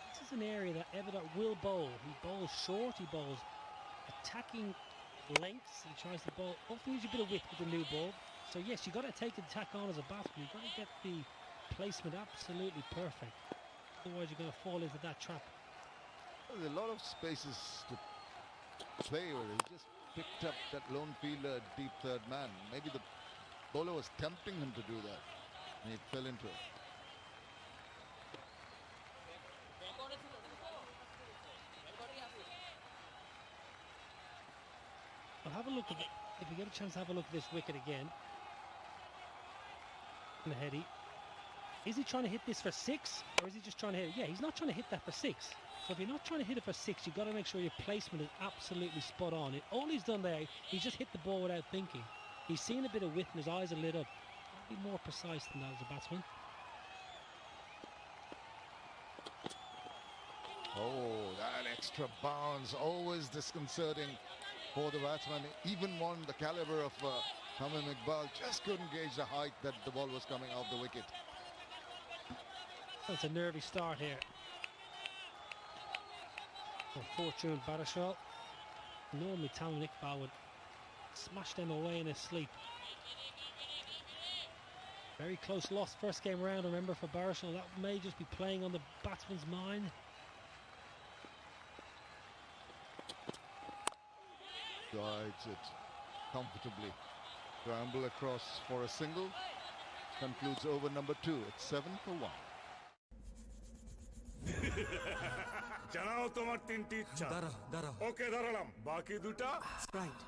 this is an area that Ebadot will bowl. He bowls short, he bowls attacking lengths, he tries to bowl, often use a bit of width with the new ball. So yes, you've got to take the attack on as a batsman, you've got to get the placement absolutely perfect. Otherwise you're going to fall into that trap. There's a lot of spaces to play with. He just picked up that lone fielder, deep third man. Maybe the bowler was tempting him to do that, and he fell into it. But have a look at it. If you get a chance to have a look at this wicket again. And Heady. Is he trying to hit this for 6? Or is he just trying to hit it? Yeah, he's not trying to hit that for 6. So if you're not trying to hit it for 6, you've got to make sure your placement is absolutely spot on. All he's done there, he's just hit the ball without thinking. He's seen a bit of width and his eyes are lit up. Be more precise than that as a batsman. Oh, that extra bounce, always disconcerting for the batsman. Even one the caliber of Tamim Iqbal just couldn't gauge the height that the ball was coming off the wicket. It's a nervy start here. For Fortune Barashal. Normally Tamim Iqbal would smash them away in his sleep. Very close loss first game round, remember, for Barashal. That may just be playing on the batsman's mind. Guides it comfortably. Scramble across for a single. Concludes over number 2. It's 7 for 1. জানাও তোমার তিনটি ইচ্ছা। দাঁড়া ওকে দাঁড়ালাম, বাকি দুটা Sprite.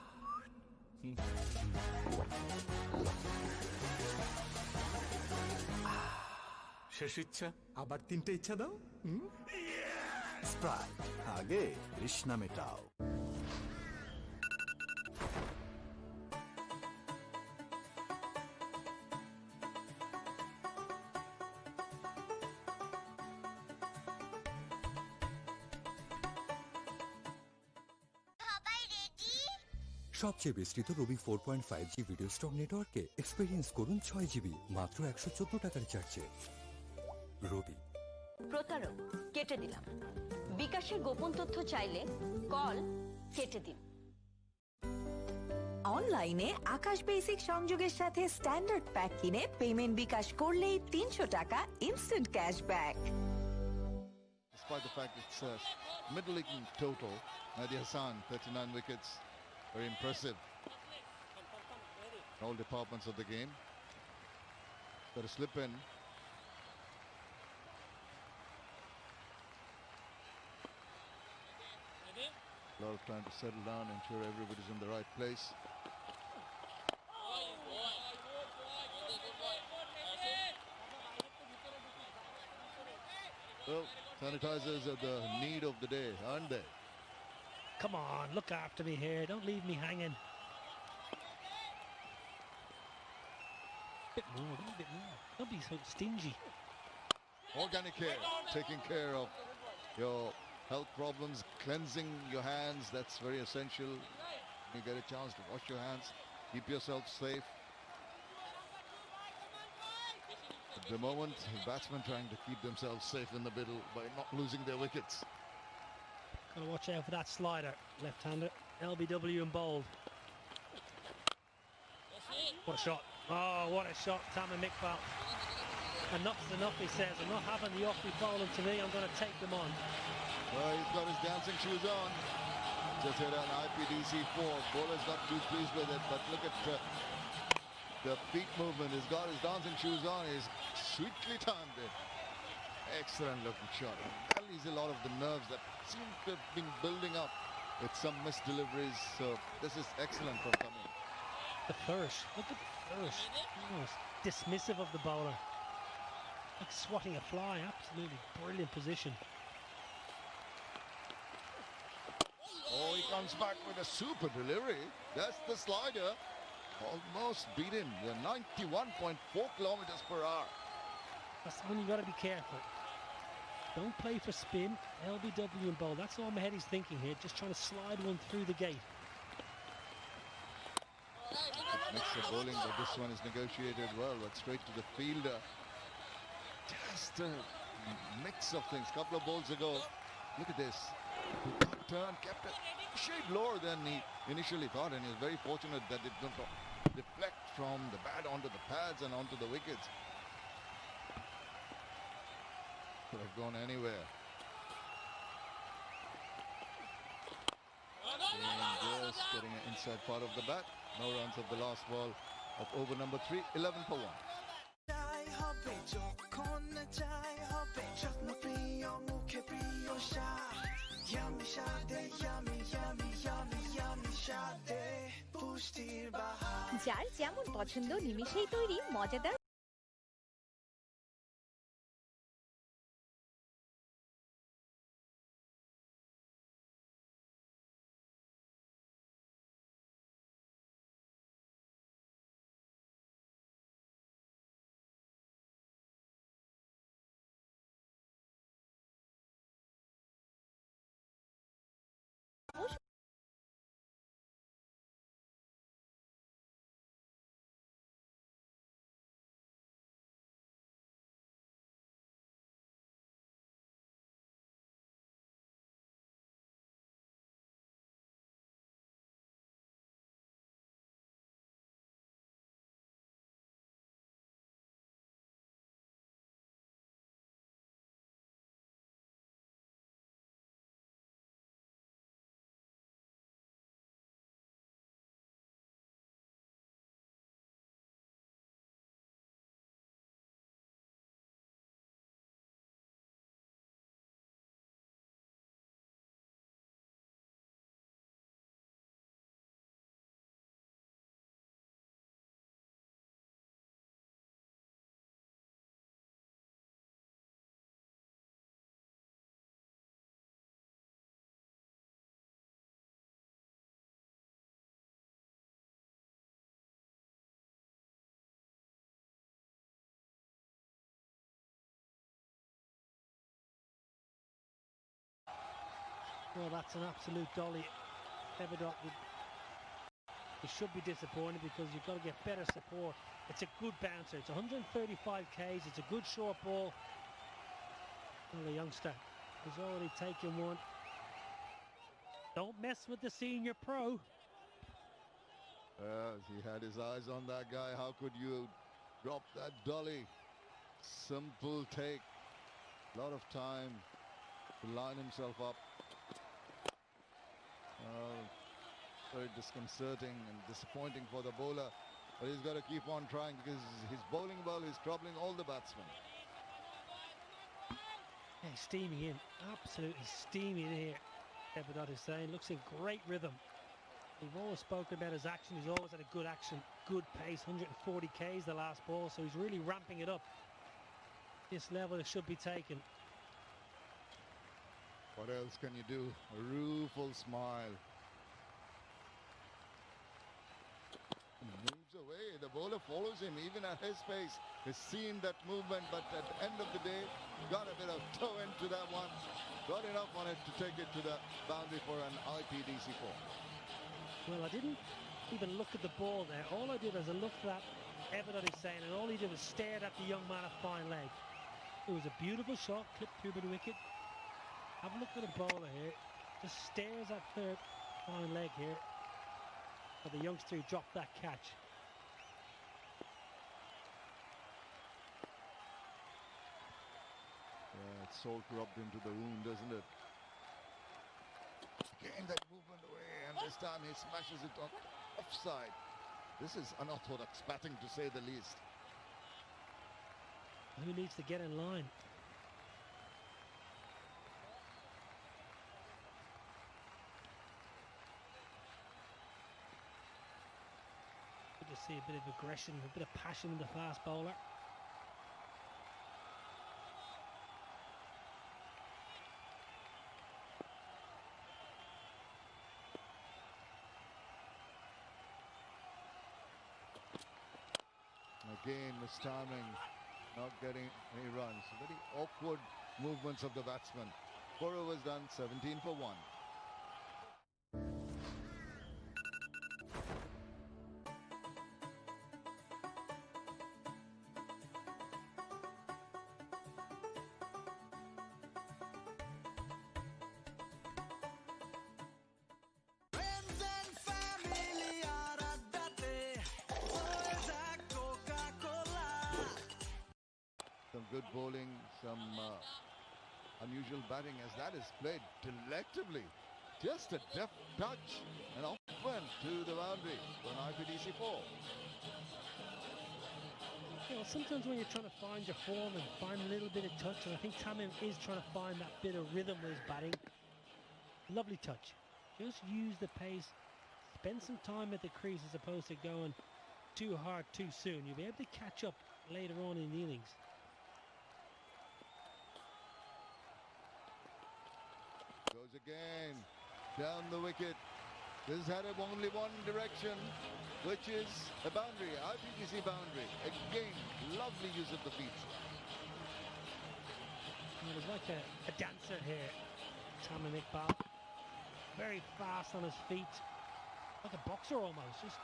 শেষ ইচ্ছা, আবার 3টে ইচ্ছা দাও। স্প্রাইট আগে তৃষ্ণা মেটাও। সবচেয়ে বিস্তৃত রবি 4.5G ভিডিও স্টক নেটওয়ার্কে এক্সপেরিয়েন্স করুন 6GB মাত্র 114 টাকার চার্জে। রবি। প্রতারক কেটে দিলাম। বিকাশের গোপন তথ্য চাইলে কল কেটে দিন। অনলাইনে আকাশ বেসিক সংযোগের সাথে স্ট্যান্ডার্ড প্যাক কিনে পেমেন্ট বিকাশ করলেই 300 টাকা instant cashback. Despite the fact it's a middle league total, Mehdi Hassan, 39 wickets, very impressive. All departments of the game. Got a slip in. A lot of time to settle down, ensure everybody's in the right place. Well, sanitizers are the need of the day, aren't they? Come on, look after me here. Don't leave me hanging. Bit more, a bit more. Don't be so stingy. Organic care, taking care of your health problems, cleansing your hands, that's very essential. You get a chance to wash your hands, keep yourself safe. At the moment, the batsmen trying to keep themselves safe in the middle by not losing their wickets. Got to watch out for that slider. Left-hander, LBW and bowled. What a shot. Oh, what a shot, Tamim Iqbal. Enough's enough, he says. I'm not having the offbeat bowling to me. I'm going to take them on. Well, he's got his dancing shoes on. Just hit an IPDC 4. Bowler's not too pleased with it, but look at the feet movement. He's got his dancing shoes on. He's sweetly timed it. Excellent looking shot. That leaves a lot of the nerves that seem to have been building up with some missed deliveries. So this is excellent from Tamim. The first. Look at the first. Almost dismissive of the bowler. Like swatting a fly. Absolutely brilliant position. Oh, he comes back with a super delivery. That's the slider. Almost beat him. They're 91.4 kilometers per hour. That's when you got to be careful. Don't play for spin, LBW and bowl. That's all Mehdi's thinking here. Just trying to slide one through the gate. Mix of bowling, but this one is negotiated well. But straight to the fielder. Just a mix of things. Couple of balls ago. Look at this. He got turned, kept it shade lower than he initially thought, and he was very fortunate that it did not deflect from the bat onto the pads and onto the wickets. Could have gone anywhere. And just getting an inside part of the bat. No runs of the last ball of over number 3, 11 for 1. যার যেমন পছন্দ নিমিষেই তৈরি মজাদার Well, that's an absolute dolly. Eberdot, you should be disappointed because you've got to get better support. It's a good bouncer. It's 135 Ks. It's a good short ball. Well, the youngster has already taken one. Don't mess with the senior pro. He had his eyes on that guy. How could you drop that dolly? Simple take. A lot of time to line himself up. Very disconcerting and disappointing for the bowler. But he's got to keep on trying because his bowling ball is troubling all the batsmen. Yeah, steaming in. Absolutely steaming in here. Eberdot is saying. Looks in great rhythm. We've always spoken about his action. He's always had a good action. Good pace. 140 Ks the last ball. So he's really ramping it up. This level it should be taken. What else can you do? A rueful smile. Moves away. The bowler follows him even at his pace. He's seen that movement, but at the end of the day, got a bit of toe into that one. Got enough on it to take it to the boundary for an IPDC 4. Well, I didn't even look at the ball there. All I did was I looked at Eberdot is saying, and all he did was stared at the young man of fine leg. It was a beautiful shot, clipped through the wicket. Have a look at the bowler here. Just stares at third fine leg here. But the youngster who dropped that catch. Yeah, it's salt rubbed into the wound, doesn't it? Again, that movement away, and this time he smashes it on offside. This is unorthodox batting, to say the least. Who needs to get in line? Good to see a bit of aggression, a bit of passion in the fast bowler. Again, mistiming, not getting any runs. Very awkward movements of the batsman. 4 overs done, 17 for 1. Some good bowling, some unusual batting as that is played delectably. Just a deft touch and off went to the boundary for an IPDC 4. You know, sometimes when you're trying to find your form and find a little bit of touch, and I think Tamim is trying to find that bit of rhythm with his batting. Lovely touch. Just use the pace. Spend some time at the crease as opposed to going too hard too soon. You'll be able to catch up later on in the innings. Goes again, down the wicket. This had only one direction, which is a boundary, IPDC boundary. Again, lovely use of the feet. He was like a dancer here, Tamim Iqbal. Very fast on his feet, like a boxer almost. Just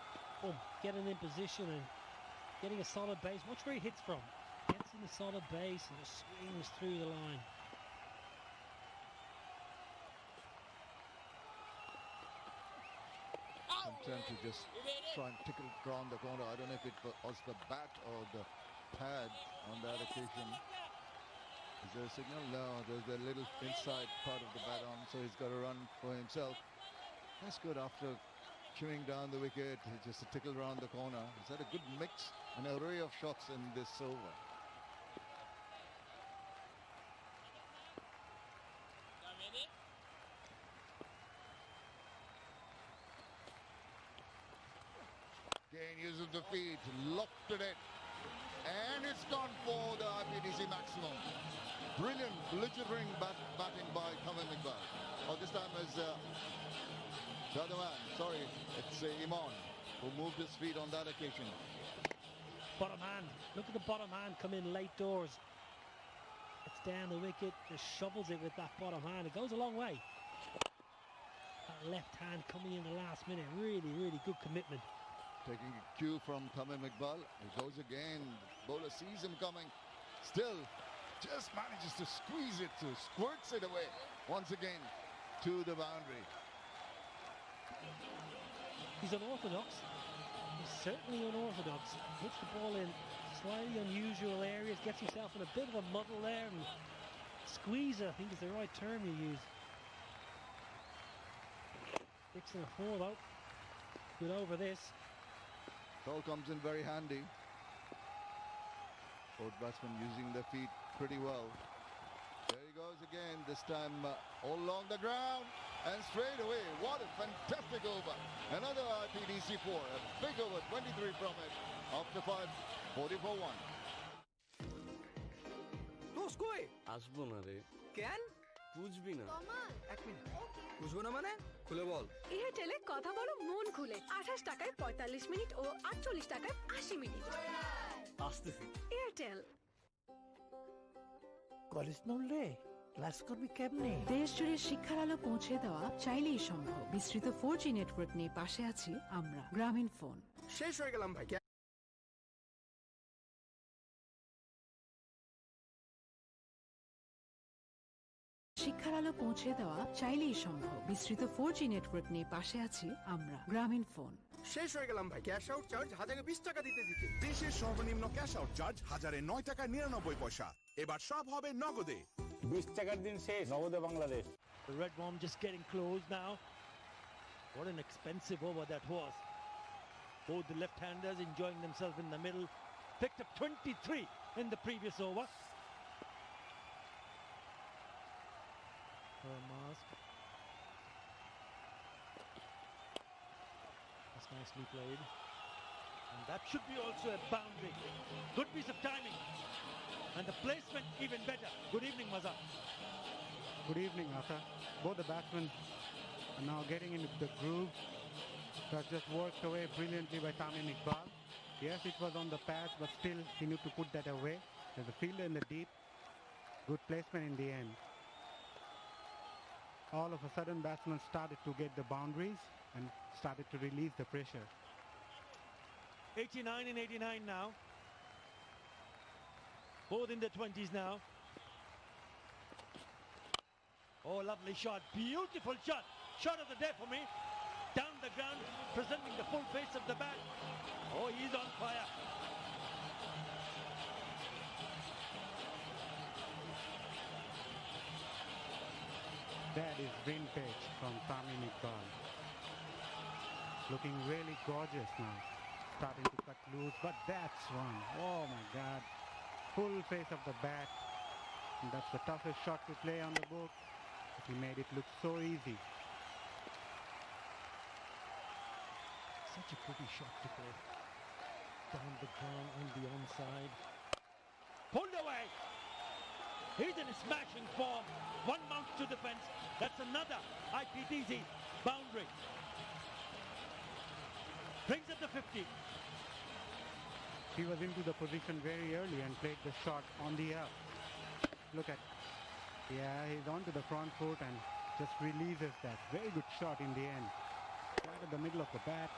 boom, getting in position and getting a solid base. Watch where he hits from. Gets in the solid base and just swings through the line. Content to just try and tickle around the corner. I don't know if it was the bat or the pad on that occasion. Is there a signal? No, there's a little inside part of the bat on, so he's got to run for himself. That's good after chewing down the wicket. Just a tickle around the corner. He's had a good mix, an array of shots in this over. Again, use of the feet, locked at it, and it's gone for the IPDC maximum. Brilliant, glittering batting by Tamim Iqbal. Oh, this time is the other man, sorry, it's Iman, who moved his feet on that occasion. Bottom hand, look at the bottom hand come in late doors. It's down the wicket, just shovels it with that bottom hand. It goes a long way. left hand coming in the last minute. Really, really good commitment. Taking a cue from Tamim Iqbal. He goes again. Bowler sees him coming. Still just manages to squeeze it, to squirts it away once again to the boundary. He's unorthodox. He's certainly unorthodox. Puts the ball in slightly unusual areas, gets himself in a bit of a muddle there, and squeezer, I think is the right term you use. Dixon a 4 though. Good over this. Ball comes in very handy. Both batsmen using their feet pretty well. There he goes again, this time all along the ground and straight away. What a fantastic over. Another IPDC 4, a big over, 23 from it. After 5, 40 for 1. দোস্ত কই আসবো না রে কেন বুঝবি না এক minute বুঝবো না মানে খুলে বল এয়ারটেলে কথা বলো মন খুলে 28 টাকায় 45 মিনিট ও 48 টাকায় 80 মিনিট আসতেছি এয়ারটেল কলেজ নড়লে ক্লাস করবি কেমনে? দেশ জুড়ে শিক্ষার আলো পৌঁছে দেওয়া চাইলেই সম্ভব। বিস্তৃত 4G নেটওয়ার্ক নিয়ে পাশে আছি আমরা। গ্রামীণ ফোন। শেষ হয়ে গেলাম ভাই। শিক্ষার আলো পৌঁছে দেওয়া চাইলেই সম্ভব। বিস্তৃত 4G নেটওয়ার্ক নিয়ে পাশে আছি আমরা। গ্রামীণ ফোন। শেষ হয়ে গেলাম ভাই। ক্যাশ আউট চার্জ 1020 টাকা দিতে। দেশের সর্বনিম্ন ক্যাশ আউট চার্জ 1009 টাকা 99 পয়সা। এবার সব হবে নগদে। 20 টাকার দিন শেষ, নগদে Bangladesh. The red worm just getting close now. What an expensive over that was. Both the left-handers enjoying themselves in the middle. Picked up 23 in the previous over. Mask. That's nicely played. And that should be also a boundary. Good piece of timing. And the placement even better. Good evening, Maza. Good evening, Arthur. Both the batsmen are now getting into the groove. That's just worked away brilliantly by Tamim Iqbal. Yes, it was on the pads, but still he knew to put that away. There's a fielder in the deep. Good placement in the end. All of a sudden, batsmen started to get the boundaries and started to release the pressure. 89 and 89 now. Both in the 20s now. Oh, lovely shot. Beautiful shot. Shot of the day for me. Down the ground, presenting the full face of the bat. Oh, he's on fire. That is vintage from Tamim Iqbal. Looking really gorgeous now. Starting to cut loose, but that's one. Oh my God. Full face of the bat. And that's the toughest shot to play on the book. But he made it look so easy. Such a pretty shot to play. Down the ground on the onside. Pulled away. He's in a smashing form. One bounce to the fence. That's another IPTZ boundary. Brings it to 50. He was into the position very early and played the shot on the up. Look at, yeah, he's onto the front foot and just releases that. Very good shot in the end. Right at the middle of the bat.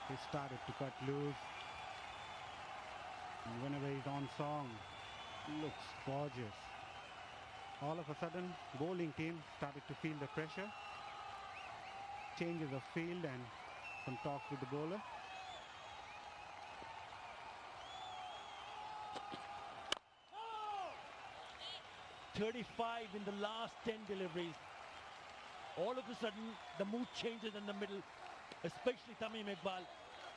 He started to cut loose. And whenever he's on song, looks gorgeous. All of a sudden, bowling team started to feel the pressure. Changes of field and some talks with the bowler. Oh! 35 in the last 10 deliveries. All of a sudden, the mood changes in the middle, especially Tamim Iqbal,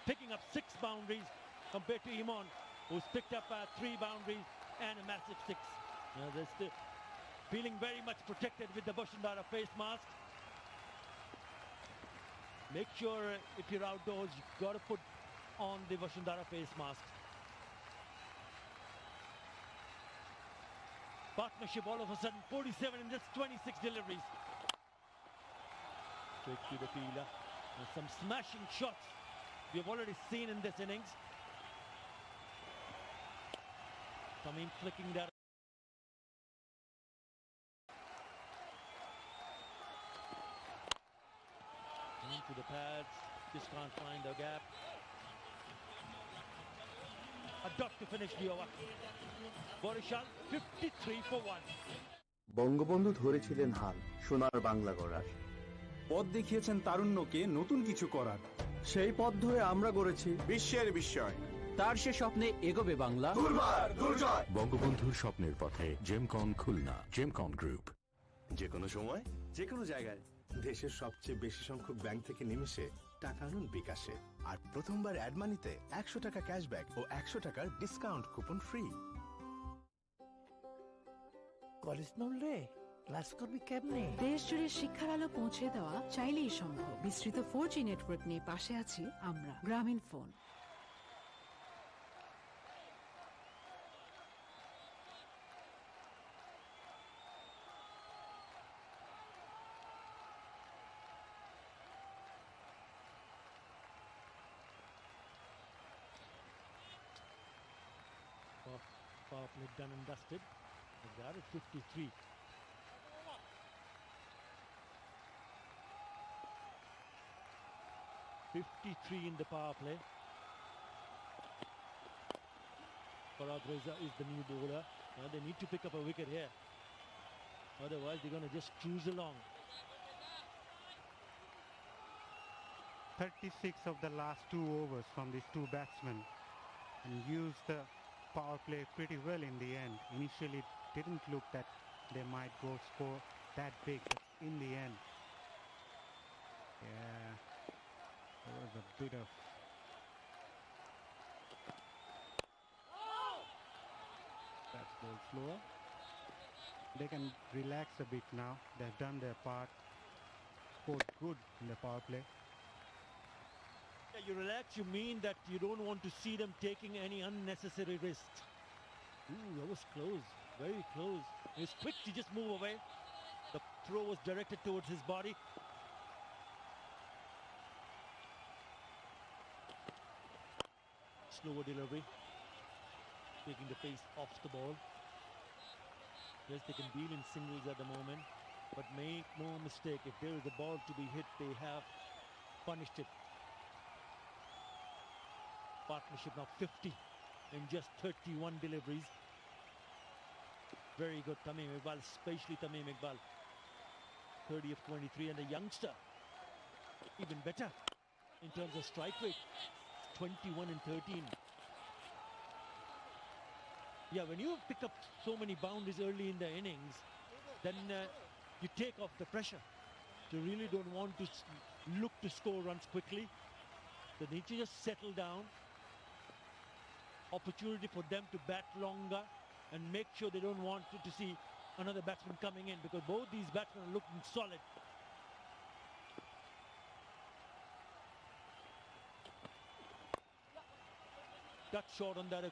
picking up 6 boundaries compared to Iman, who's picked up 3 boundaries and a massive 6. They're still feeling very much protected with the Bashundara face mask. Make sure if you're outdoors, you've got to put on the Bashundara face mask. Partnership all of a sudden, 47 in just 26 deliveries. Straight to the fielder. And some smashing shots we have already seen in this innings. Tamim flicking that. pads, just can't find the gap. A dot to finish the over. Borishal 53 for 1. Bangabandhu ধরেছিলেন হাল সোনার বাংলা গড়ার, পথ দেখিয়েছেন তারুণ্যকে নতুন কিছু করার। সেই পথ ধরে আমরা গড়েছি বিশ্বের বিস্ময়। তার সে স্বপ্নে এগোবে বাংলা। বঙ্গবন্ধুর স্বপ্নের পথে জেমকন খুলনা, জেমকন গ্রুপ। যে কোনো সময় যে কোনো জায়গায় দেশের সবচেয়ে বেশি সংখ্যক ব্যাংক থেকে নিমেষে টাকা আনুন বিকাশে। আর প্রথমবার অ্যাড মানিতে 100 টাকা ক্যাশব্যাক ও 100 টাকার ডিসকাউন্ট কুপন ফ্রি। কলেজ নড়লে ক্লাস করবি কেমনে? দেশ জুড়ে শিক্ষার আলো পৌঁছে দেওয়া চাইলেই সম্ভব। বিস্তৃত 4G নেটওয়ার্ক নিয়ে পাশে আছি আমরা, গ্রামীণ phone. Power play done and dusted. That is 53. In the power play. Parag Reza is the new bowler. Now they need to pick up a wicket here. Otherwise they're going to just cruise along. 36 of the last 2 overs from these 2 batsmen, and used the power play pretty well in the end. Initially it didn't look that they might go score that big, but in the end, yeah, there was a bit of that's ball slower. They can relax a bit now. They've done their part, scored good in the power play. You relax, you mean that you don't want to see them taking any unnecessary risks. Ooh, that was close, very close. He was quick to just move away. The throw was directed towards his body. Slower delivery, taking the pace off the ball. Yes, they can deal in singles at the moment, but make no mistake, if there is a ball to be hit, they have punished it. Partnership now 50 in just 31 deliveries. Very good, Tamim Iqbal, especially Tamim Iqbal. 30 of 23, and a youngster, even better in terms of strike rate. 21 and 13. Yeah, when you pick up so many boundaries early in the innings, then you take off the pressure. You really don't want to look to score runs quickly. They need to just settle down. Opportunity for them to bat longer and make sure they don't want to see another batsman coming in, because both these batsmen are looking solid. Cut short on that.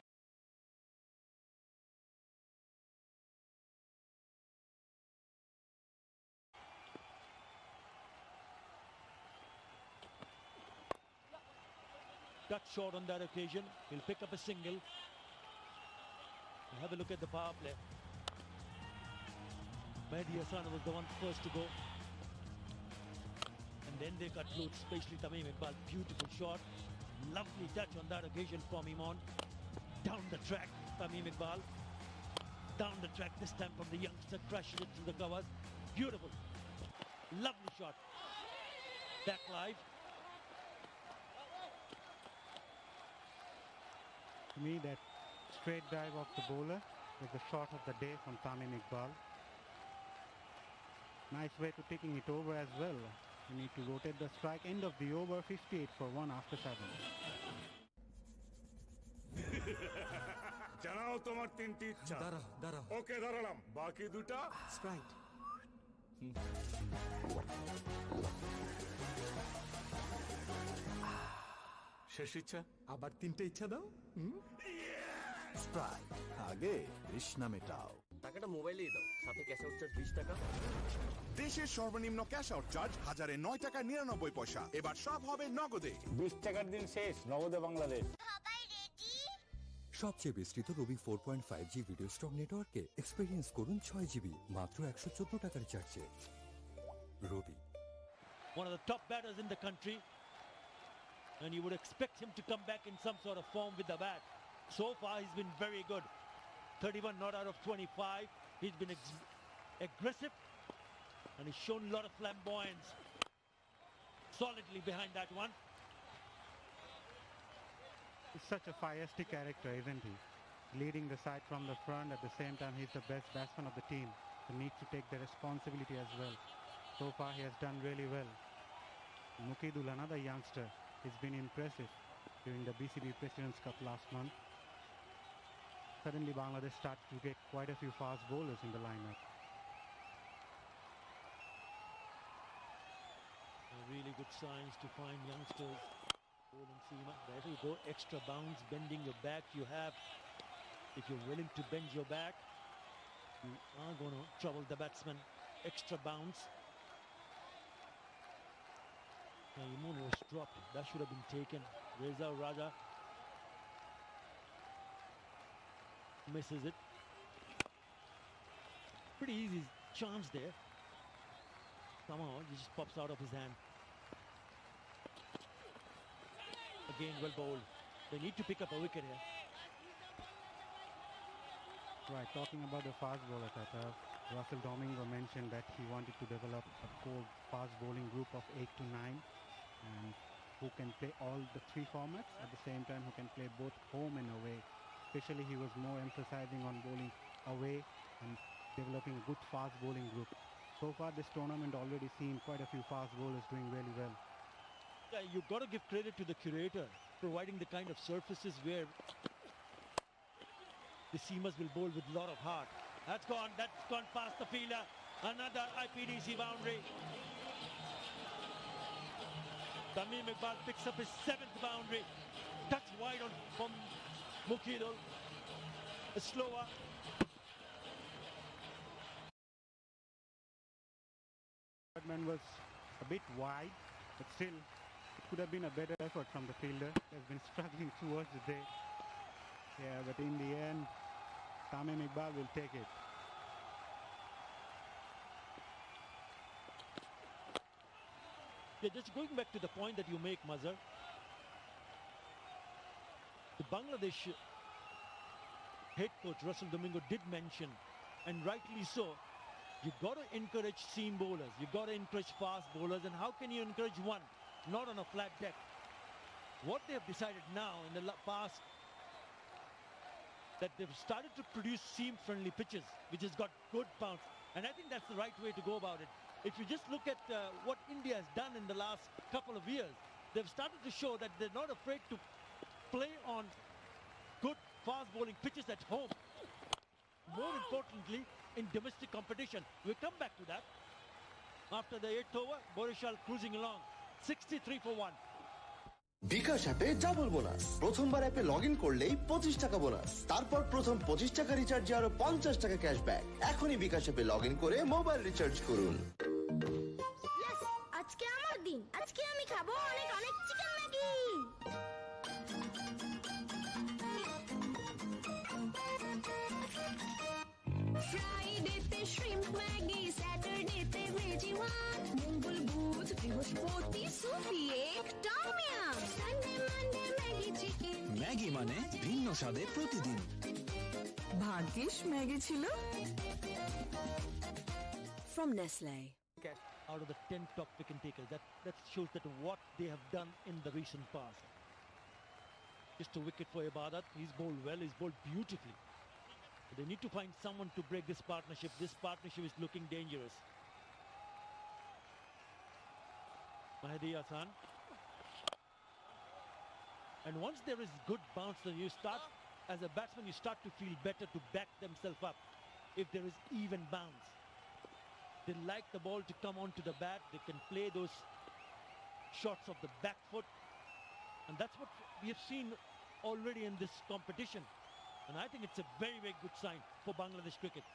Cut short on that occasion. He'll pick up a single. We'll have a look at the power play. Mehdi Hassan was the one first to go. And then they cut loose, especially Tamim Iqbal. Beautiful shot. Lovely touch on that occasion from Imran. Down the track, Tamim Iqbal. Down the track this time from the youngster, crashes it through the covers. Beautiful. Lovely shot. Back live. To me, that straight drive of the bowler was the shot of the day from Tamim Iqbal. Nice way to taking it over as well. You need to rotate the strike. End of the over, 58 for 1 after 7. জানাও তোমার 3টি ইচ্ছা। দাঁড়াও। ওকে, দাঁড়ালাম। বাকি 2টা Sprite. শেষ ইচ্ছা? আবার 3টে ইচ্ছা দাও। স্প্রাইট, আগে তৃষ্ণা মেটাও। টাকাটা মোবাইলেই দাও, সাথে ক্যাশ আউট চার্জ 20 টাকা। দেশের সর্বনিম্ন ক্যাশ আউট চার্জ 1009 টাকা 99 পয়সা। এবার সব হবে নগদে। 20 টাকার দিন শেষ, নগদে বাংলাদেশ। সবচেয়ে বিস্তৃত রবি 4.5G ভিডিও স্টক নেটওয়ার্কে এক্সপেরিয়েন্স করুন 6 GB মাত্র 114 টাকার চার্জে। রবি। one of the top batters in the country, and you would expect him to come back in some sort of form with the bat. So far, he's been very good. 31 not out of 25. He's been aggressive, and he's shown a lot of flamboyance. Solidly behind that one. He's such a feisty character, isn't he? Leading the side from the front, at the same time he's the best batsman of the team. He needs to take the responsibility as well. So far he has done really well. Mukidul, another youngster, he's been impressive during the BCB President's Cup last month. Suddenly Bangladesh starts to get quite a few fast bowlers in the lineup. Really good signs to find youngsters. Bowling seamer. There you go, extra bounce, bending your back. You have, if you're willing to bend your back, you are going to trouble the batsman. Extra bounce. Imun was dropped. That should have been taken. Reza Raja misses it. Pretty easy chance there. Somehow it just pops out of his hand. Again, well bowled. They need to pick up a wicket here. Right, talking about the fast bowler, Russell Domingo mentioned that he wanted to develop a core fast bowling group of 8 to 9 and who can play all the three formats at the same time, who can play both home and away. Especially he was more emphasizing on bowling away and developing a good fast bowling group. So far this tournament already seen quite a few fast bowlers doing really well. Yeah, you've got to give credit to the curator, providing the kind of surfaces where the seamers will bowl with a lot of heart. That's gone past the fielder. Another IPDC boundary. Tamim Iqbal picks up his 7th boundary. Touch wide on from Mukidul. A slower. Third man was a bit wide, but still it could have been a better effort from the fielder. Has been struggling towards the day. Yeah, but in the end, Tamim Iqbal will take it. Yeah, just going back to the point that you make, Mazhar. The Bangladesh head coach Russell Domingo did mention, and rightly so, you've got to encourage seam bowlers. You've got to encourage fast bowlers. And how can you encourage one? Not on a flat deck. What they have decided now in the past, that they've started to produce seam-friendly pitches, which has got good bounce. And I think that's the right way to go about it. If you just look at what India has done in the last couple of years, they've started to show that they're not afraid to play on good fast bowling pitches at home. More importantly, in domestic competition. We'll come back to that. After the 8th over, Borishal cruising along. 63 for 1. বিকাশ অ্যাপে double bonus. প্রথমবার অ্যাপে log in করলেই 25 টাকা bonus, তারপর প্রথম 25 টাকা রিচার্জে আরো 50 টাকা ক্যাশব্যাক। এখনই বিকাশ অ্যাপে লগ ইন করে মোবাইল রিচার্জ করুন। আজকে আমার দিন, আজকে আমি খাবো অনেক অনেক চিকেন ম্যাগি। ফ্রাইডেতে শ্রিম্প ম্যাগি, স্যাটারডেতে ভেজি ওয়ান, মঙ্গল বুধ বৃহস্পতি সুপি এক tom yum, Sunday Monday Maggi chicken. Maggi মানে ভিন্ন স্বাদে প্রতিদিন। ভাগ্যিস ম্যাগি ছিল। From Nestle. Out of the 10 top wicket takers, that shows that what they have done in the recent past. Just a wicket for Ibadat. He's bowled well. He's bowled beautifully. But they need to find someone to break this partnership. This partnership is looking dangerous. Mahdi Hassan. And once there is good bounce, then you start, as a batsman, you start to feel better to back themselves up if there is even bounce. They like the ball to come onto the bat. They can play those shots of the back foot. And that's what we have seen already in this competition. And I think it's a very, very good sign for Bangladesh cricket.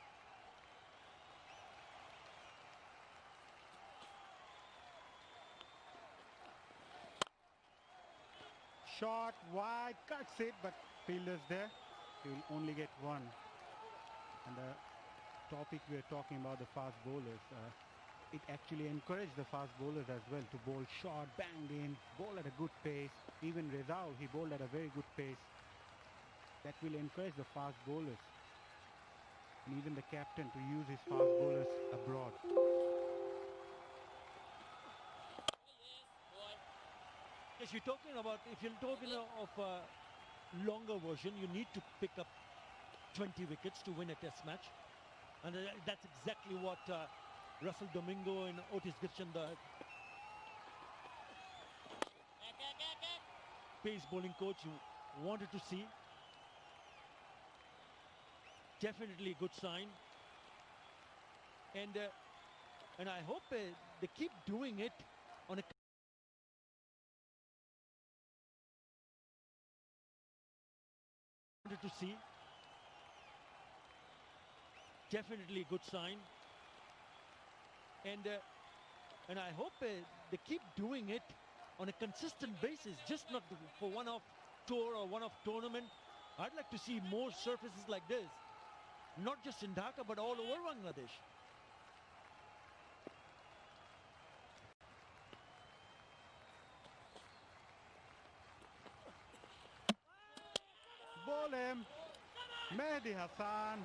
Shot wide, cuts it, but fielder's there. He will only get one. And the topic we are talking about, the fast bowlers. it actually encouraged the fast bowlers as well to bowl short, banged in, bowl at a good pace. Even Rezau, he bowled at a very good pace. That will encourage the fast bowlers and even the captain to use his fast bowlers abroad. Yes, you're talking about, if you're talking of a longer version, you need to pick up 20 wickets to win a test match. And that's exactly what Russell Domingo and Otis Gibson, the pace bowling coach, wanted to see. Definitely a good sign. And I hope they keep doing it on a to see. Definitely a good sign. And I hope they keep doing it on a consistent basis, just not for one-off tour or one-off tournament. I'd like to see more surfaces like this, not just in Dhaka but all over Bangladesh. Ball him. Mehdi Hassan.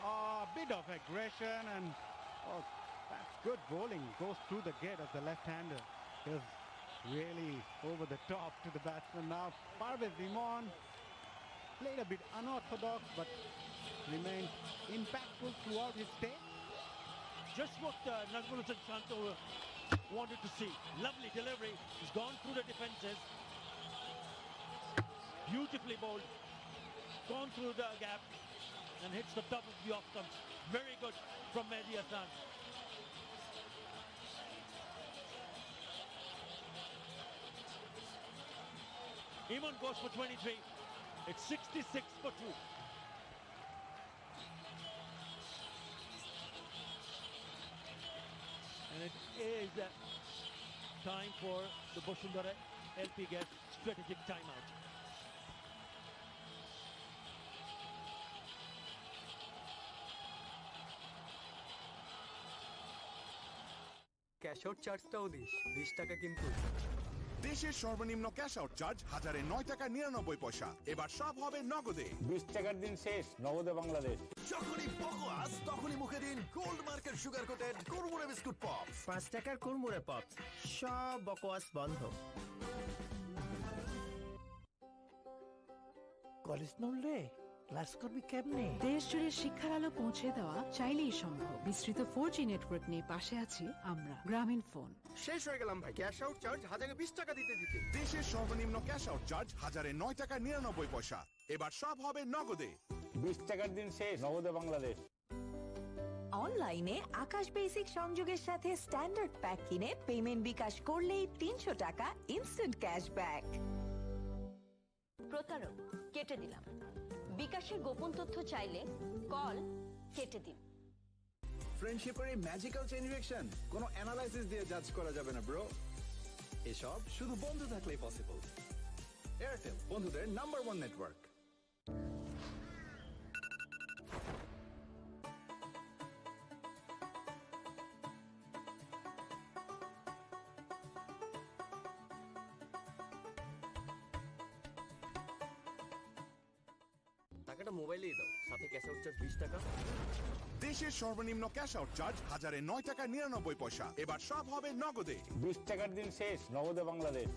A bit of aggression and that's good bowling. Goes through the gate of the left-hander. Is really over the top to the batsman now. Parvez Imran played a bit unorthodox but remained impactful throughout his stay. Just what Nazmul Hussain Shanto wanted to see. Lovely delivery. He's gone through the defenses. Beautifully bowled. Gone through the gap and hits the top of the off stumps. Very good from Mehdi Hassan. Iman goes for 23. It's 66 for 2. And it is time for the Bosundara LP Guest strategic timeout. Cash out চার্জটাও দিস 20 টাকা কিন্তু। দেশের সর্বনিম্ন cash out charge 1009 টাকা 99 পয়সা। এবার সব হবে নগদে। 20 টাকার দিন শেষ, নগদে বাংলাদেশ। যখনই বকোয়াস তখনই মুখে দিন গোল্ড মার্কের sugar coated Kurmure biscuit pop. 5 টাকার কুরমুরে পপ, সব বকোয়াস বন্ধ। কলেজ নড়লে ক্লাস করবি কেমনে? দেশ জুড়ে শিক্ষার আলো পৌঁছে দেওয়া চাইলেই সম্ভব। বিস্তৃত 4G নেটওয়ার্ক নিয়ে পাশে আছি আমরা, গ্রামীণ ফোন। শেষ হয়ে গেলাম ভাই, ক্যাশ আউট চার্জ 1020 টাকা দিতে দিতে। দেশের সর্বনিম্ন ক্যাশ আউট চার্জ 1009 টাকা 99 পয়সা। এবার সব হবে নগদে। 20 টাকার দিন শেষ, নগদে বাংলাদেশ। অনলাইনে আকাশ বেসিক সংযোগের সাথে স্ট্যান্ডার্ড প্যাক কিনে পেমেন্ট বিকাশ করলেই 300 টাকা ইনস্ট্যান্ট ক্যাশব্যাক। প্রতারক কেটে দিলাম। বিকাশের গোপন তথ্য চাইলে কল কেটে দিন। ফ্রেন্ডশিপের এই ম্যাজিক্যাল চেইন রিঅ্যাকশন কোনো অ্যানালাইসিস দিয়ে জাজ করা যাবে না ব্রো। এসব শুধু বন্ধু থাকলেই পসিবল। এয়ারটেল, বন্ধুদের নাম্বার 1 নেটওয়ার্ক। টাকাটা মোবাইলেই দাও, সাথে ক্যাশ আউট চার্জ 20 টাকা। দেশের সর্বনিম্ন ক্যাশ আউট চার্জ 1009 টাকা 99 পয়সা। এবার সব হবে নগদে। 20 টাকার দিন শেষ, নগদে বাংলাদেশ।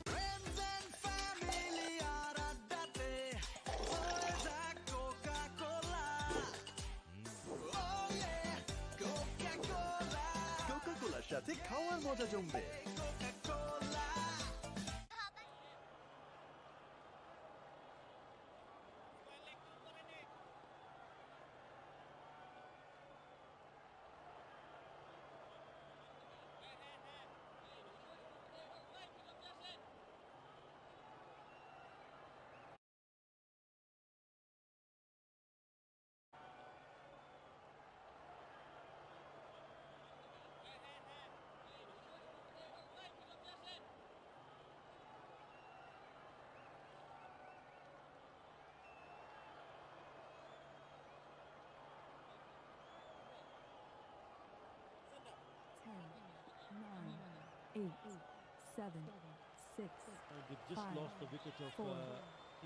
কোকা-কোলার সাথে খাওয়ার মজা জমবে। 8, 7, 6. They've just 5, lost the wicket of 4,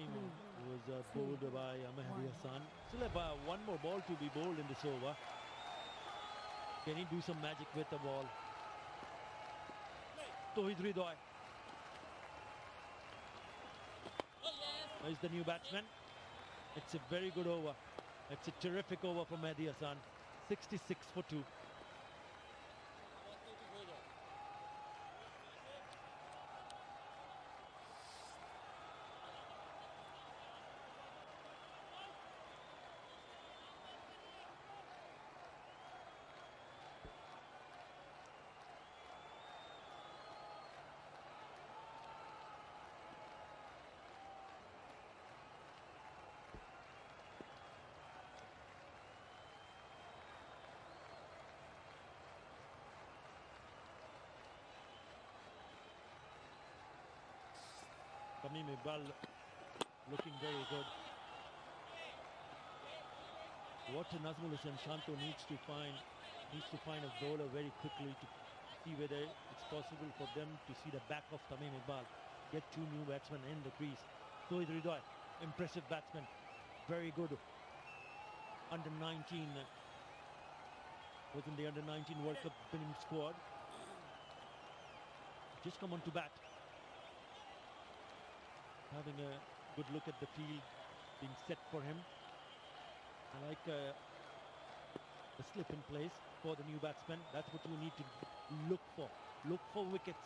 Imam, who was 2, bowled by Mahdi 1. Hassan. Still have one more ball to be bowled in this over. Can he do some magic with the ball? Tawhid Hridoy. There's the new batsman. It's a very good over. It's a terrific over from Mahdi Hassan. 66 for 2. Tamim Iqbal looking very good. What Nazmul Hussain Shanto needs to find a bowler very quickly to see whether it's possible for them to see the back of Tamim Iqbal. Get 2 new batsmen in the crease. Tawhid Hridoy, impressive batsman, very good. Under 19 was in the under 19 World Cup winning squad. Just come on to bat. Having a good look at the field being set for him. I like the slip in place for the new batsman. That's what you need to look for. Look for wickets.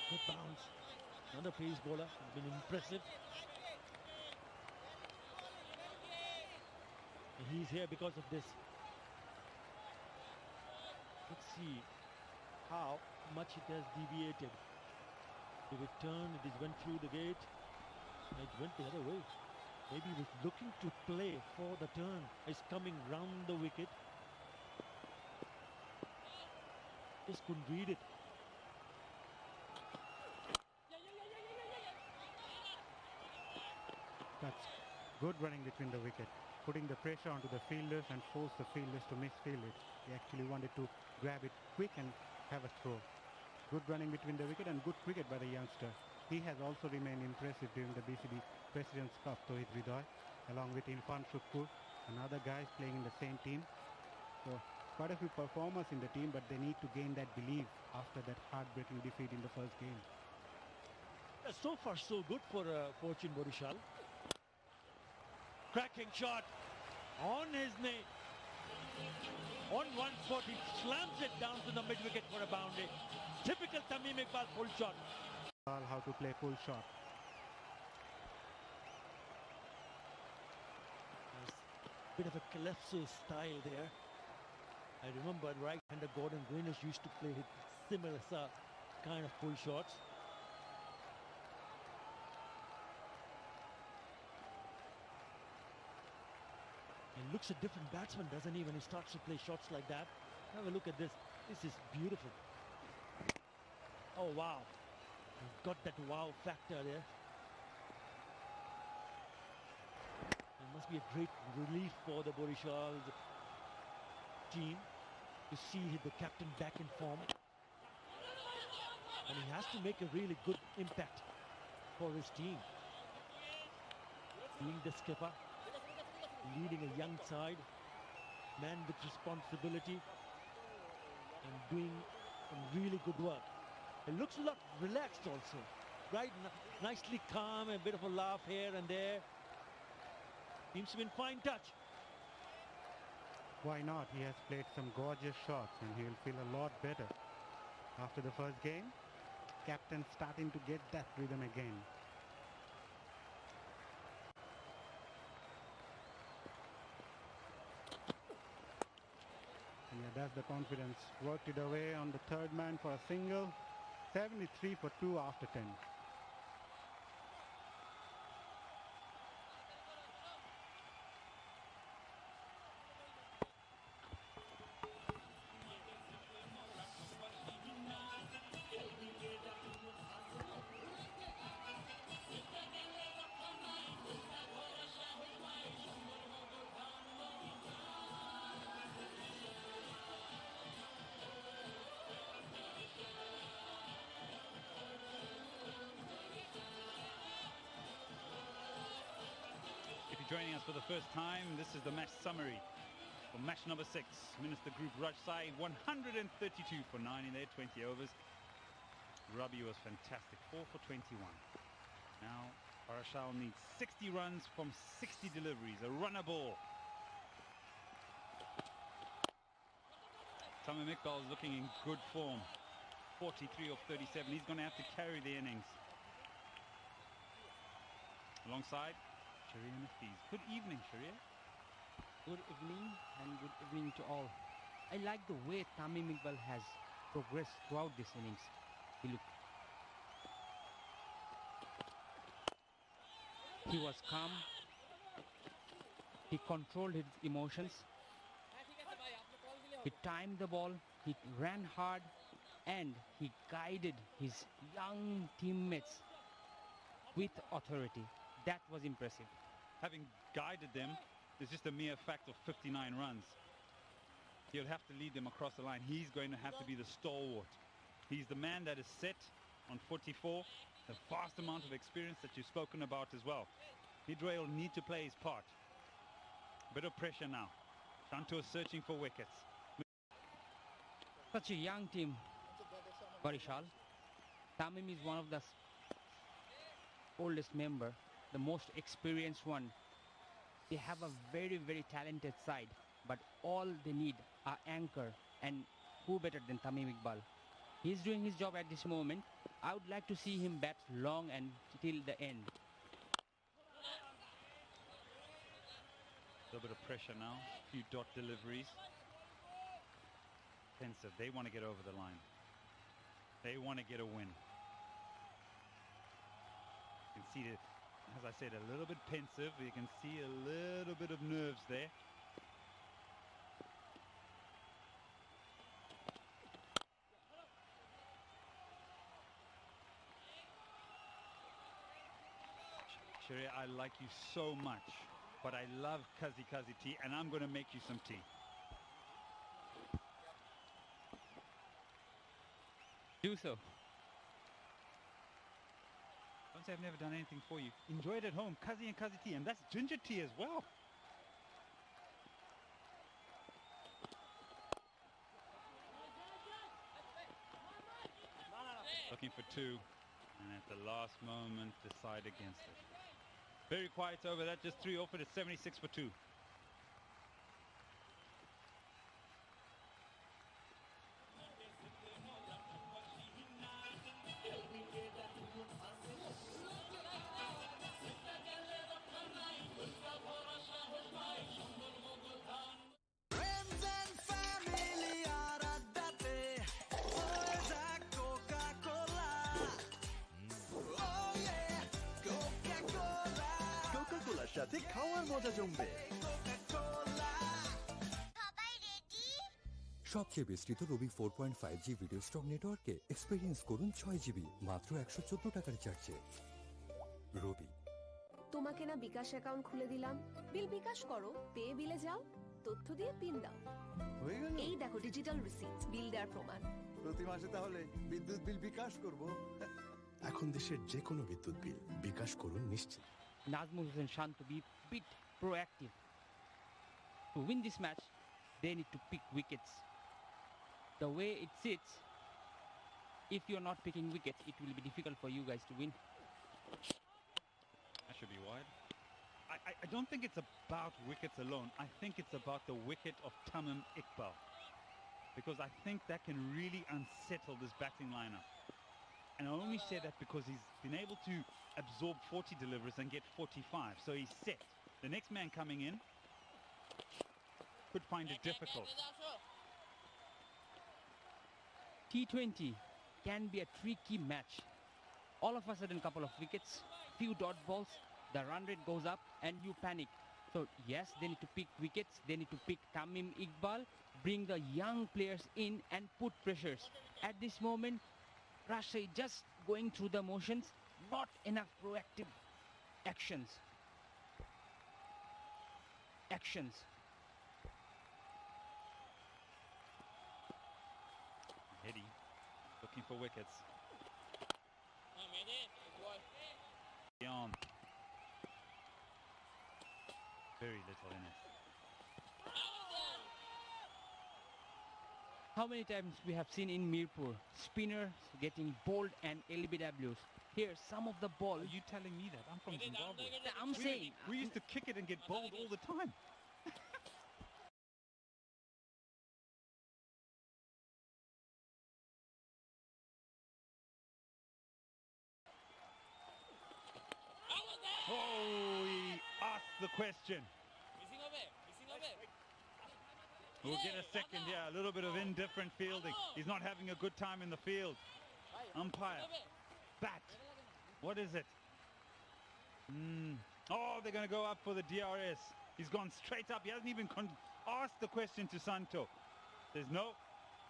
Good bounce. Another pace bowler. Has been impressive. And he's here because of this. Let's see how much it has deviated. Did it turn? It went through the gate. It went the other way. Maybe he was looking to play for the turn. It's coming round the wicket. Just couldn't read it. That's good running between the wicket, putting the pressure onto the fielders and force the fielders to misfield it. He actually wanted to grab it quick and have a throw. Good running between the wicket and good cricket by the youngster. He has also remained impressive during the BCB President's Cup, Tawhid Hridoy, along with Irfan Shukkur and other guys playing in the same team. So quite a few performers in the team, but they need to gain that belief after that heartbreaking defeat in the first game. So far so good for Fortune Borishal. Cracking shot on his knee. On 140, slams it down to the mid-wicket for a boundary. Typical Tamim Iqbal full shot. How to play full shot. Bit of a calypso style there. I remember right-hander Gordon Greenish used to play similar kind of full shots. He looks a different batsman, doesn't he, when he starts to play shots like that? Have a look at this. This is beautiful. Oh, wow. He's got that wow factor there. It must be a great relief for the Borishal team to see the captain back in form. And he has to make a really good impact for his team. Being the skipper, leading a young side, man with responsibility, and doing some really good work. It looks a lot relaxed also, right? Nicely calm, a bit of a laugh here and there. Seems to be in fine touch. Why not? He has played some gorgeous shots and he will feel a lot better. After the first game, captain starting to get that rhythm again. And yeah, that's the confidence. Worked it away on the third man for a single. 73 for 2 after 10. joining us for the first time, this is the match summary for match number 6. Minister Group Rajsai 132 for 9 in their 20 overs. Rabi was fantastic, 4 for 21. Now Parashal needs 60 runs from 60 deliveries, a runner ball. Tamim Iqbal is looking in good form, 43 of 37. He's going to have to carry the innings. Alongside Sharia Nafiz. Good evening, Sharia. Good evening and good evening to all. I like the way Tamim Iqbal has progressed throughout this innings. He was calm. He controlled his emotions. He timed the ball. He ran hard and he guided his young teammates with authority. That was impressive. Having guided them, it's just a mere fact of 59 runs. He'll have to lead them across the line. He's going to have to be the stalwart. He's the man that is set on 44, the vast amount of experience that you've spoken about as well. Midway will need to play his part. Bit of pressure now. Shanto is searching for wickets. Such a young team, Parishal. Tamim is one of the oldest member, the most experienced one. They have a very, very talented side, but all they need are anchor, and who better than Tamim Iqbal? He's doing his job at this moment. I would like to see him bat long and till the end. A little bit of pressure now, a few dot deliveries. Pensive, they want to get over the line. They want to get a win. You can see that, as I said, a little bit pensive. You can see a little bit of nerves there. Sharia, I like you so much, but I love Kazi tea, and I'm going to make you some tea. Do so. Don't say I've never done anything for you. Enjoy it at home. Kazi and Kazi tea, and that's ginger tea as well. Looking for 2, and at the last moment decide against it. Very quiet over that, just 3 off it at 76 for 2. সাথে খাওয়ার মজা জমবে। সবচেয়ে বিস্তৃত রবি 4.5G video stock নেটওয়ার্কে experience করুন 6 GB মাত্র 114 টাকার রিচার্জে। রবি। তোমাকে না বিকাশ অ্যাকাউন্ট খুলে দিলাম, বিল বিকাশ করো, পে বিলে যাও, তথ্য দিয়ে পিন দাও, হয়ে গেল। এই দেখো ডিজিটাল রিসিপ্ট, বিল দেওয়ার প্রমাণ। প্রতি মাসে তাহলে বিদ্যুৎ বিল বিকাশ করব। এখন দেশের যে কোনো বিদ্যুৎ বিল বিকাশ করুন নিশ্চিত। Nazmul and Shan to be a bit proactive. To win this match, they need to pick wickets. The way it sits, if you're not picking wickets, it will be difficult for you guys to win. That should be wide. I don't think it's about wickets alone. I think it's about the wicket of Tamim Iqbal. Because I think that can really unsettle this batting lineup. And I only say that because he's been able to absorb 40 deliveries and get 45. So he's set. The next man coming in could find it difficult. T20 can be a tricky match. All of a sudden, couple of wickets, few dot balls, the run rate goes up and you panic. So yes, they need to pick wickets. They need to pick Tamim Iqbal, bring the young players in and put pressures. At this moment, Rajsai just going through the motions, not enough proactive actions. Heady, looking for wickets. Beyond. Very little in it. How many times we have seen in Mirpur spinners getting bowled and LBWs. Here, some of the ball. Are you telling me that? I'm from Zimbabwe. I'm saying. We used to kick it and get bowled all the time. Oh, he asked the question. We'll get a second here. A little bit of indifferent fielding. He's not having a good time in the field. Umpire. Bat. What is it? Oh, they're going to go up for the DRS. He's gone straight up. He hasn't even asked the question to Santo. There's no.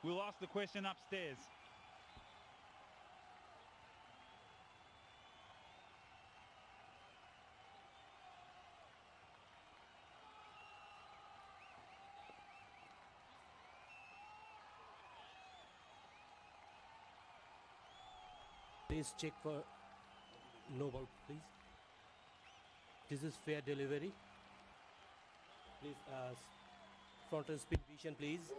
We'll ask the question upstairs. Please check for no ball, please. This is fair delivery. Please, front and speed vision, please.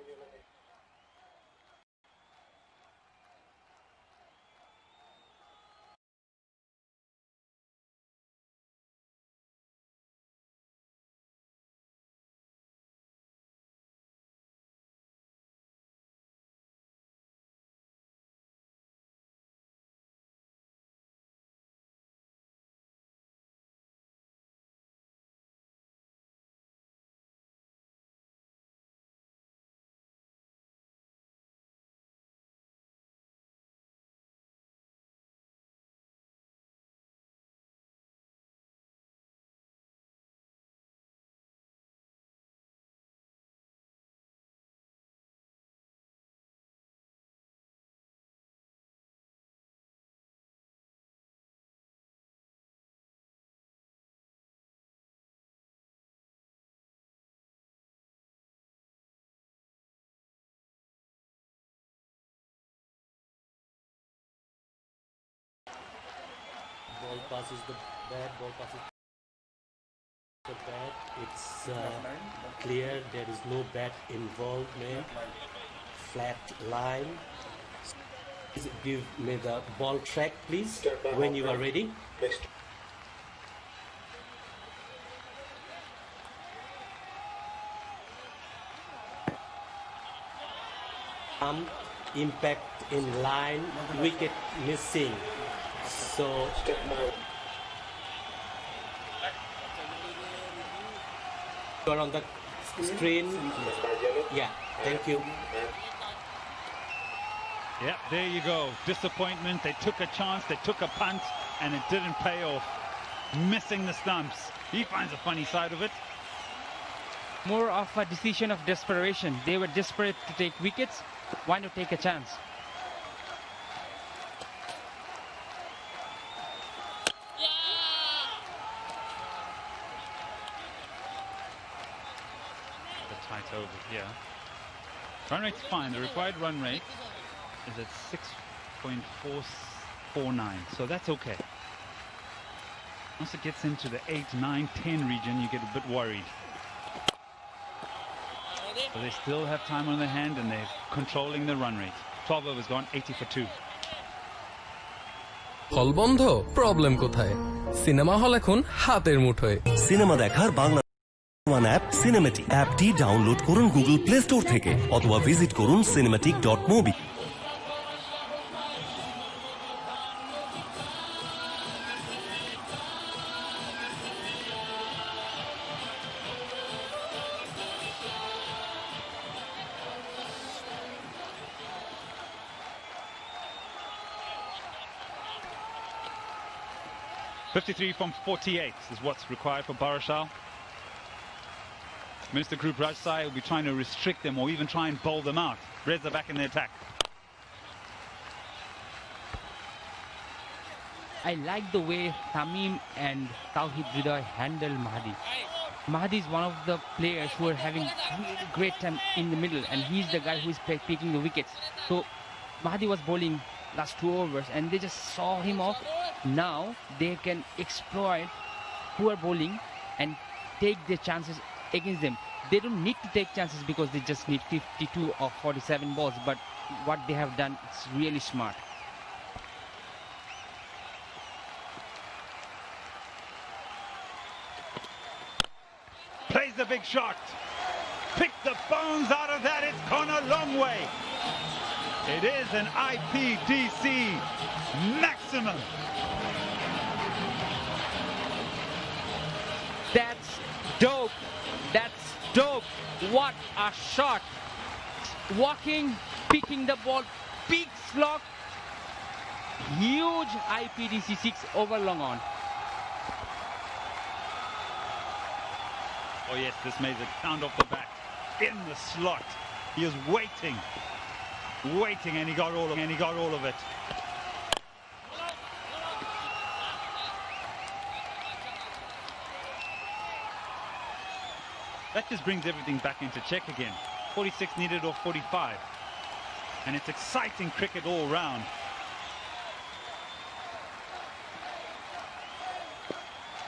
Ball passes the bat, ball passes the bat. It's clear there is no bat involved, man. Flat line. Please give me the ball track, please, when you are ready. Impact in line, wicket missing. So you are on the screen. Yeah, thank you. Yeah, there you go. Disappointment. They took a chance, they took a punt, and it didn't pay off. Missing the stumps. He finds a funny side of it. More of a decision of desperation. They were desperate to take wickets. Why not take a chance? Tight over here. Run rate's fine. The required run rate is at 6.449, so that's okay. Once it gets into the 8, 9, 10 region, you get a bit worried. So they still have time on their hand and they're controlling the run rate. 12 overs gone, 80 for 2. হল বন্ধ problem কোথায় cinema hall এখন হাতের মুঠোয় cinema দেখার Bangla app cinematic অ্যাপটি download করুন Google play store থেকে অথবা ভিজিট করুন cinematic.mobi .53 from 48 is what's required for Barashal. Minister Group Rajsai will be trying to restrict them or even try and bowl them out. Reds are back in the attack. I like the way Tamim and Tawhid Hridoy handle Mahdi. Mahdi is one of the players who are having really great time in the middle, and he's the guy who is picking the wickets. So Mahdi was bowling last 2 overs and they just saw him off. Now they can exploit poor bowling and take their chances against them. They don't need to take chances because they just need 52 or 47 balls, but what they have done is really smart. Plays the big shot. Pick the bones out of that. It's gone a long way. It is an IPDC maximum. That's dope. That's dope. What a shot. Walking, picking the ball, big slog. Huge IPDC 6 over long on. Oh yes, this made it count off the bat. In the slot. He was waiting, and he got all of it. That just brings everything back into check again. 46 needed off 45. And it's exciting cricket all round.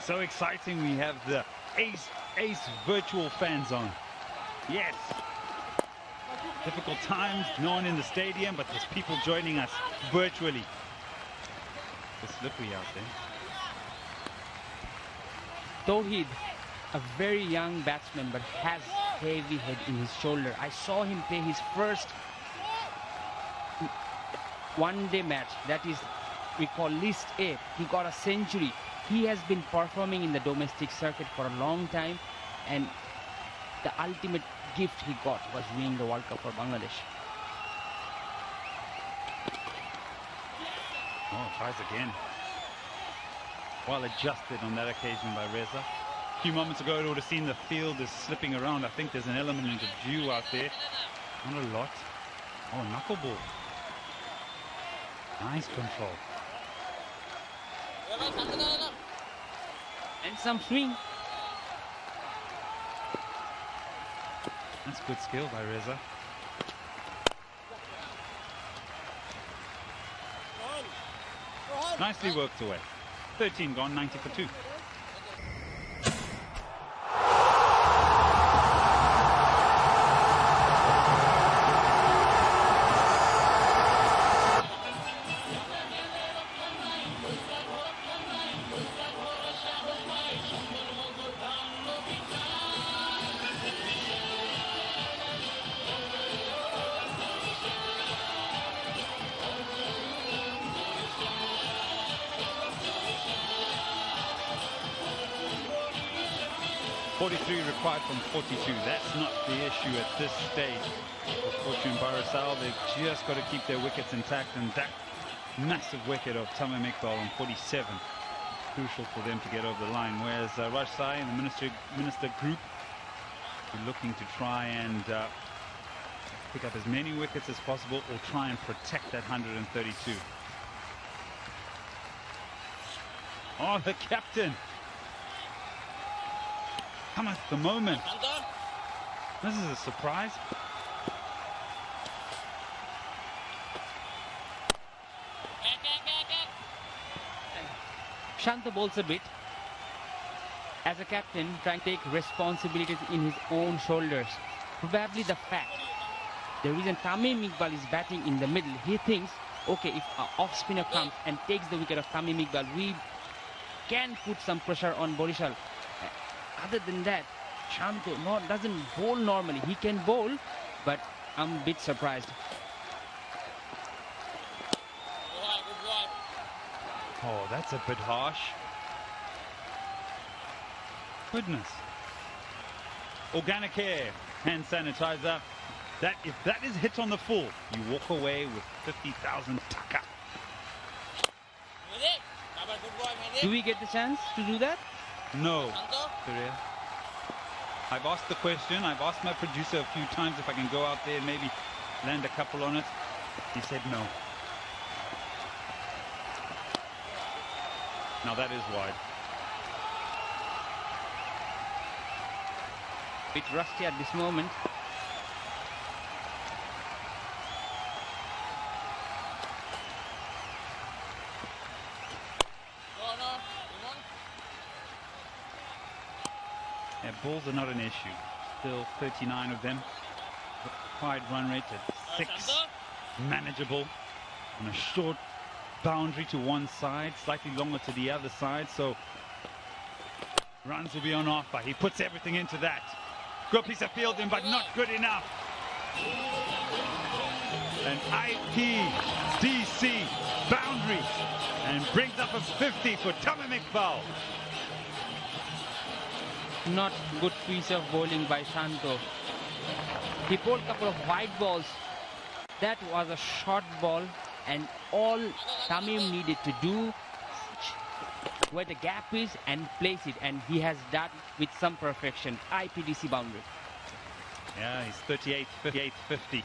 So exciting, we have the ace virtual fans on. Yes. Difficult times, no one in the stadium, but there's people joining us virtually. It's slippery out there. Tawheed, a very young batsman, but has heavy head in his shoulder. I saw him play his first one-day match, that is, we call List A. He got a century. He has been performing in the domestic circuit for a long time, and the ultimate gift he got was winning the World Cup for Bangladesh. Oh, tries again. Well adjusted on that occasion by Reza. A few moments ago, it would have seen the field is slipping around. I think there's an element of dew out there. Not a lot. Oh, knuckleball. Nice control. And some swing. That's good skill by Reza. Nicely worked away. 13 gone, 90 for 2. Required from 42. That's not the issue at this stage. For Fortune Barasal, they've just got to keep their wickets intact, and that massive wicket of Tamim Iqbal on 47, crucial for them to get over the line. Whereas Raj Sai and the minister group are looking to try and pick up as many wickets as possible, or try and protect that 132. Oh, the captain! Come at the moment. This is a surprise. Shanta bowls a bit. As a captain, trying to take responsibilities in his own shoulders. Probably the fact, the reason Tamim Iqbal is batting in the middle, he thinks, okay, if an off-spinner comes and takes the wicket of Tamim Iqbal, we can put some pressure on Borishal. Other than that, Shanto doesn't bowl normally. He can bowl, but I'm a bit surprised. Oh, that's a bit harsh. Goodness. Organic Air hand sanitizer. If that is hit on the full, you walk away with 50,000 taka. Do we get the chance to do that? No, Surya. I've asked the question. I've asked my producer a few times if I can go out there and maybe land a couple on it. He said no. Now that is wide. Bit rusty at this moment. balls are not an issue. Still 39 of them. Required run rate at 6. Manageable. On a short boundary to one side, slightly longer to the other side, so runs will be on offer. He puts everything into that. Good piece of fielding, but not good enough. An IPDC boundary and brings up a 50 for Tamim Iqbal. Not good piece of bowling by Shanto. He bowled a couple of wide balls. That was a short ball, and all Tamim needed to do where the gap is and place it, and he has done with some perfection. IPDC boundary. Yeah, he's 38, 58, 50.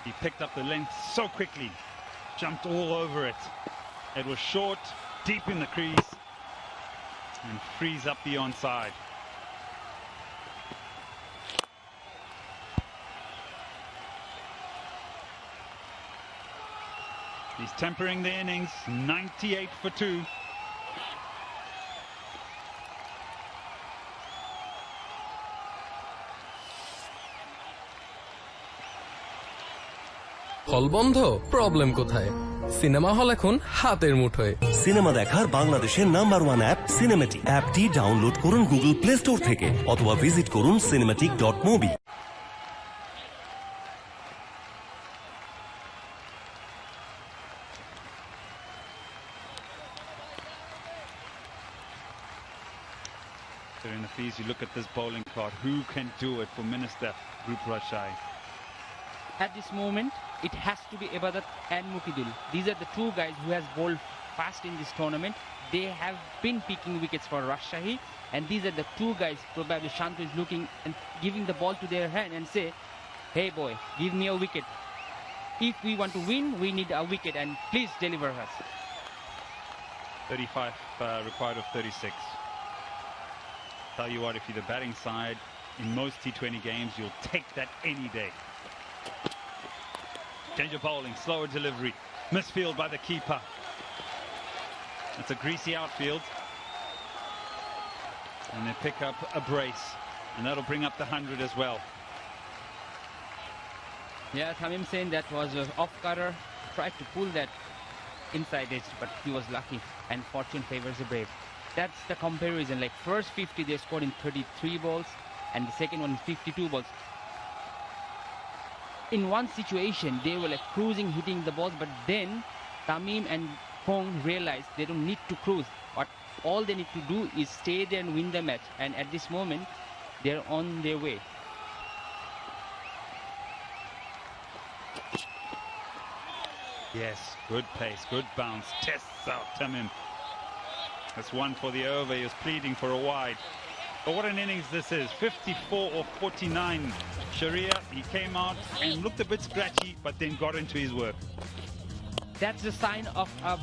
He picked up the length so quickly, jumped all over it. It was short, deep in the crease, and frees up the onside. He's tempering the innings, 98 for 2. হল বন্ধ, problem কোথায়? Cinema hall এখন হাতের মুঠোয়। Cinema দেখার বাংলাদেশের number 1 app cinematic. অ্যাপটি download করুন গুগল প্লে স্টোর থেকে অথবা ভিজিট করুন cinematic.mobi। In the fees, you look at this bowling card. Who can do it for Minister Group Rashai? At this moment, it has to be Ibadat and Mukidul. These are the two guys who has bowled fast in this tournament. They have been picking wickets for Rajshahi, and these are the two guys probably Shantu is looking and giving the ball to their hand and say, hey boy, give me a wicket. If we want to win, we need a wicket, and please deliver us. 35 required of 36. Tell you what, if you're the batting side, in most T20 games, you'll take that any day. Change of bowling, slower delivery, misfield by the keeper. It's a greasy outfield. And they pick up a brace, and that'll bring up the 100 as well. Yeah, Tamim saying that was off cutter, tried to pull that inside edge, but he was lucky, and fortune favors the brave. That's the comparison. Like first 50 they scored in 33 balls, and the second one in 52 balls. In one situation they were like cruising, hitting the balls, but then Tamim and Kong realized they don't need to cruise. What all they need to do is stay there and win the match, and at this moment they're on their way. Yes, good pace, good bounce, tests out Tamim. That's one for the over. He was pleading for a wide. But what an innings this is. 54 or 49. Sharia, he came out and looked a bit scratchy, but then got into his work. That's the sign of a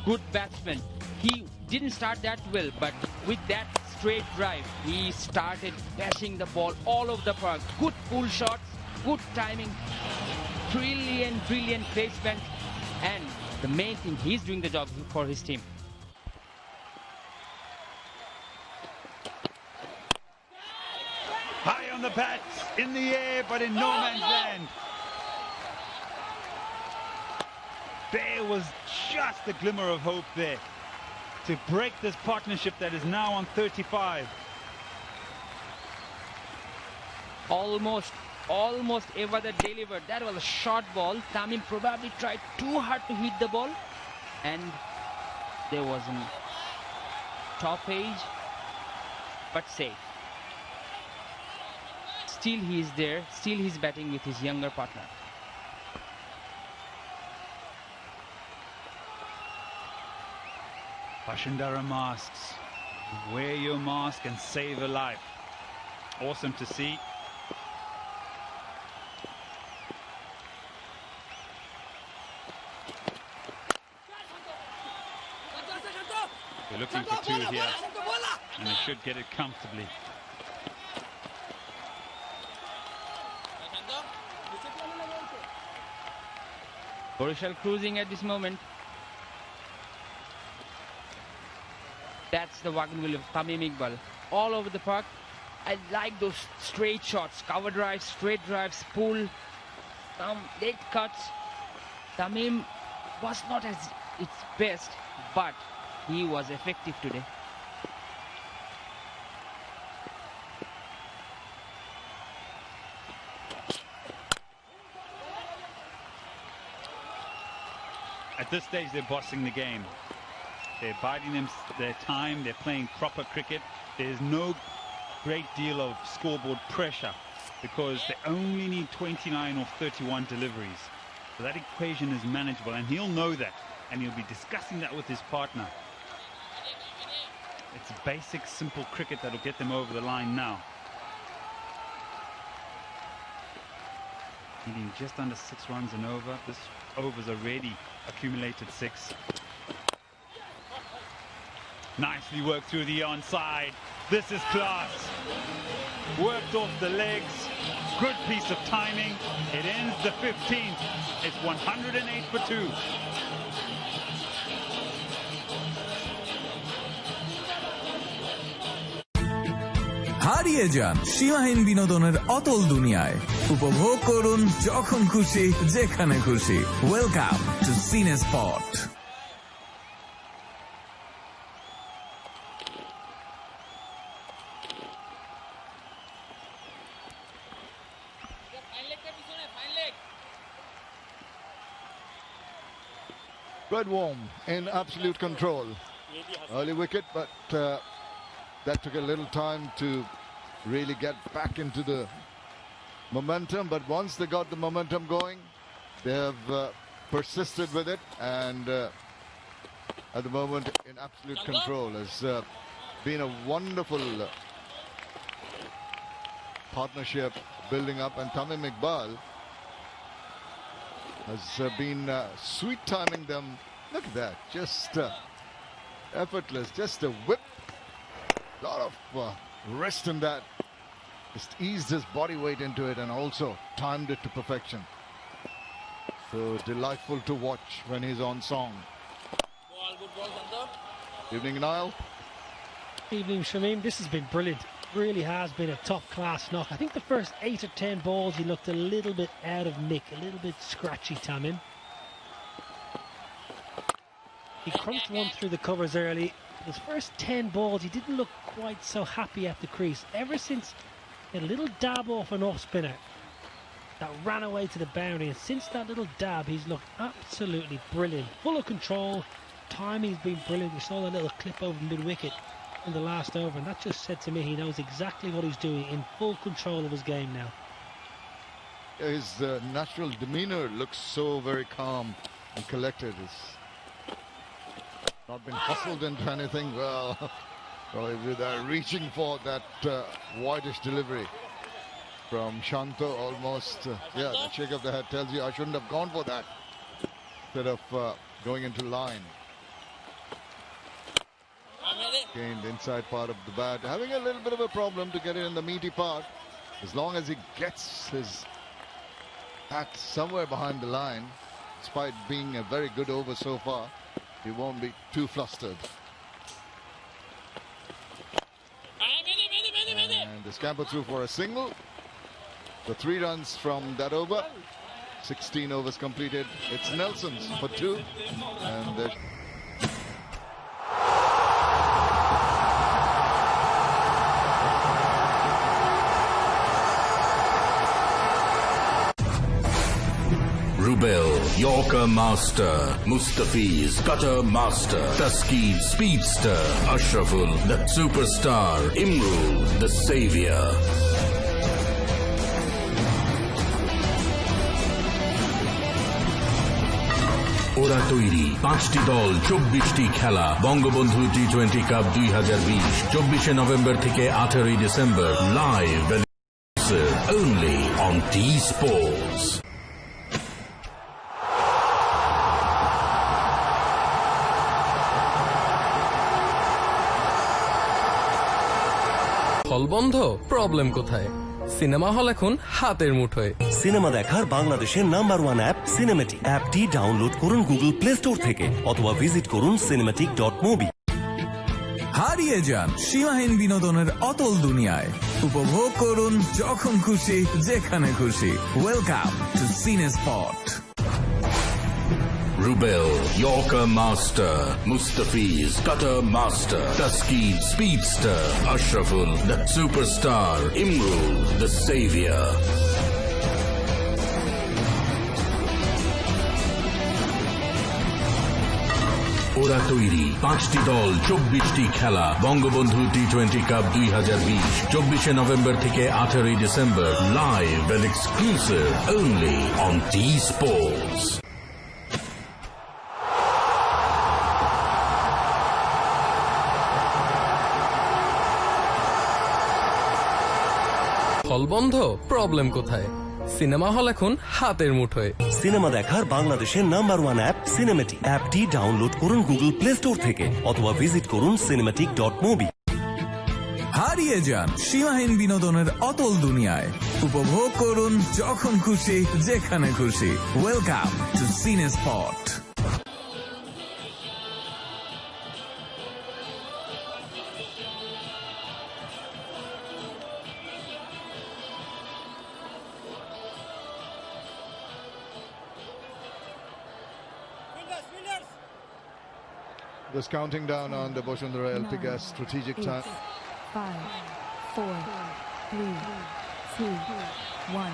good batsman. He didn't start that well, but with that straight drive, he started bashing the ball all over the park. Good pull shots, good timing, brilliant placement, and the main thing, he's doing the job for his team. High on the bats, in the air, but in no man's land. There was just a glimmer of hope there to break this partnership that is now on 35. Almost ever that delivered. That was a short ball. Tamim probably tried too hard to hit the ball, and there was a top edge, but safe. Still he is there, still he's batting with his younger partner. Bashundara masks. Wear your mask and save a life. Awesome to see. We're looking for 2 here, and they should get it comfortably. Borishal cruising at this moment. That's the wagon wheel of Tamim Iqbal. All over the park. I like those straight shots, cover drives, straight drives, pull, late cuts. Tamim was not at its best, but he was effective today. At this stage, they're bossing the game. They're biding them their time. They're playing proper cricket. There's no great deal of scoreboard pressure because they only need 29 or 31 deliveries. So that equation is manageable, and he'll know that, and he'll be discussing that with his partner. It's basic, simple cricket that'll get them over the line now. Needing just under 6 runs and over. This over's already accumulated 6. Nicely worked through the onside. This is class. Worked off the legs. Good piece of timing. It ends the 15th. It's 108 for 2. হারিয়ে যান সীমাহীন বিনোদনের অতল দুনিয়ায়। উপভোগ করুন যখন খুশি যেখানে খুশি। ওয়েলকাম টু সিনে spot. Red Worm in absolute control. Early wicket, but that took a little time to really get back into the momentum. But once they got the momentum going, they have persisted with it, and at the moment in absolute control. Has been a wonderful partnership building up, and Tamim Iqbal has been sweet timing them. Look at that, just effortless, just a whip. A lot of rest in that. Just eased his body weight into it and also timed it to perfection. So delightful to watch when he's on song. Evening, Niall. Evening, Shamim. This has been brilliant. Really has been a top-class knock. I think the first 8 or 10 balls he looked a little bit out of nick, a little bit scratchy, Tamim. He crunched one through the covers early. His first 10 balls, he didn't look quite so happy at the crease. Ever since a little dab off an off-spinner that ran away to the boundary, and since that little dab, he's looked absolutely brilliant. Full of control, timing's been brilliant. You saw that little clip over mid-wicket in the last over, and that just said to me he knows exactly what he's doing, in full control of his game now. His natural demeanor looks so very calm and collected. He's not been hustled into anything. Well, probably they're reaching for that wideish delivery from Shanto almost. Yeah, the shake of the head tells you I shouldn't have gone for that instead of going into line. Again, the inside part of the bat, having a little bit of a problem to get it in the meaty part. As long as he gets his bat somewhere behind the line, despite being a very good over so far, he won't be too flustered. And they scamper through for a single. The 3 runs from that over. 16 overs completed. It's Nelson's for 2. And there's Rubel, Yorker Master, Mustafiz, Cutter Master, Taskeen, Speedster, Ashraful, the Superstar, Imrul, the Savior. ওরা তৈরি 5টি দল 24টি খেলা বঙ্গবন্ধু টি20 cup 2020 24শে নভেম্বর থেকে 18ই ডিসেম্বর live only on T Sports. হল বন্ধ, প্রবলেম কোথায়? সিনেমা হল এখন হাতের মুঠোয়। সিনেমা দেখার বাংলাদেশের #1 অ্যাপ সিনেমেটিক। অ্যাপটি ডাউনলোড করুন গুগল প্লে স্টোর থেকে অথবা ভিজিট করুন cinematic.mobi। হারিয়ে যান সীমাহীন বিনোদনের অতল দুনিয়ায়। উপভোগ করুন যখন খুশি যেখানে খুশি। ওয়েলকাম টু সিনে spot. Rubel, Yorker Master, Mustafiz, Cutter Master, Taskeen, Speedster, Ashraful, the Superstar, Imrul, the Savior. ওরা তৈরি 5টি দল, 24টি খেলা। বঙ্গবন্ধু টি20 কাপ 2020, 24শে নভেম্বর থেকে 18ই ডিসেম্বর। Live and exclusive only on T Sports. হল বন্ধ, প্রবলেম কোথায়? সিনেমা হল এখন হাতের মুঠোয়। সিনেমা দেখার বাংলাদেশের নাম্বার 1 অ্যাপ সিনেমেটিক। অ্যাপটি ডাউনলোড করুন গুগল প্লে স্টোর থেকে অথবা ভিজিট করুন cinematic.mobi। হারিয়ে যান সীমাহীন বিনোদনের অতল দুনিয়ায়। উপভোগ করুন যখন খুশি যেখানে খুশি। ওয়েলকাম টু সিনে spot. Just counting down on the Boshundara LP Gas strategic time. 5, 4, 3, 2, 1.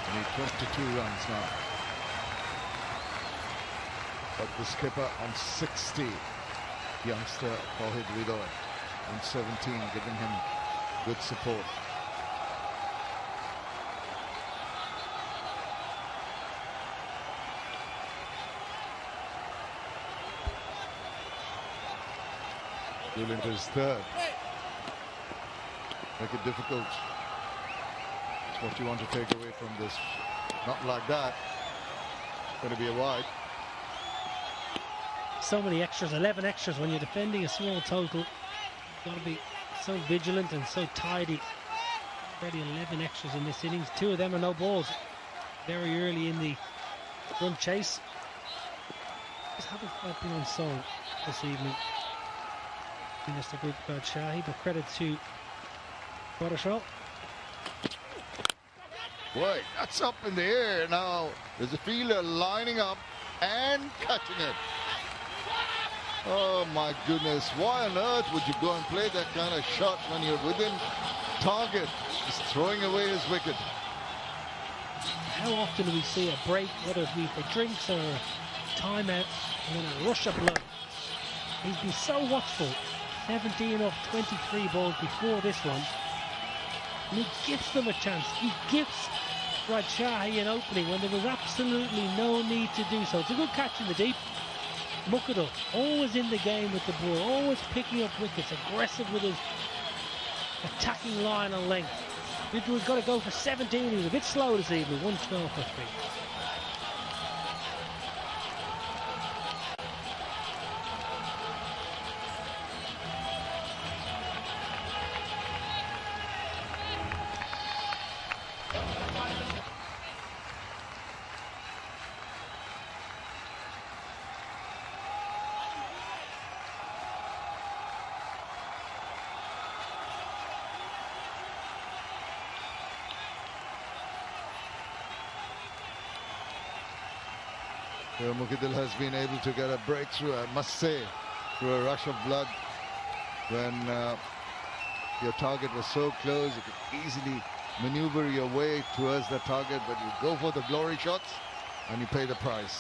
We need 22 runs now. But the skipper on 60, youngster Fahid Ridoy on 17, giving him good support. Into his third. Make it difficult. It's what you want to take away from this. Not like that. Going to be a wide. So many extras, 11 extras when you're defending a small total. You've got to be so vigilant and so tidy. Already 11 extras in this innings. 2 of them are no balls. Very early in the run chase. Just haven't quite been on song this evening. Against the group about Shahi, but credit to Quadrashal. Boy, that's up in the air now. There's a fielder lining up and catching it. Oh my goodness, why on earth would you go and play that kind of shot when you're within target? Just throwing away his wicket. How often do we see a break, whether it be for drinks or a timeout, and then a rush of blood? He's been so watchful. 17 off 23 balls before this one. And he gives them a chance. He gives Rajshahi an opening when there was absolutely no need to do so. It's a good catch in the deep. Mukhadal, always in the game with the ball, always picking up wickets, aggressive with his attacking line and length. He's got to go for 17. He was a bit slow this evening. 112 for 3. Mukhadal has been able to get a breakthrough, I must say, through a rush of blood. When your target was so close, you could easily maneuver your way towards the target, but you go for the glory shots and you pay the price.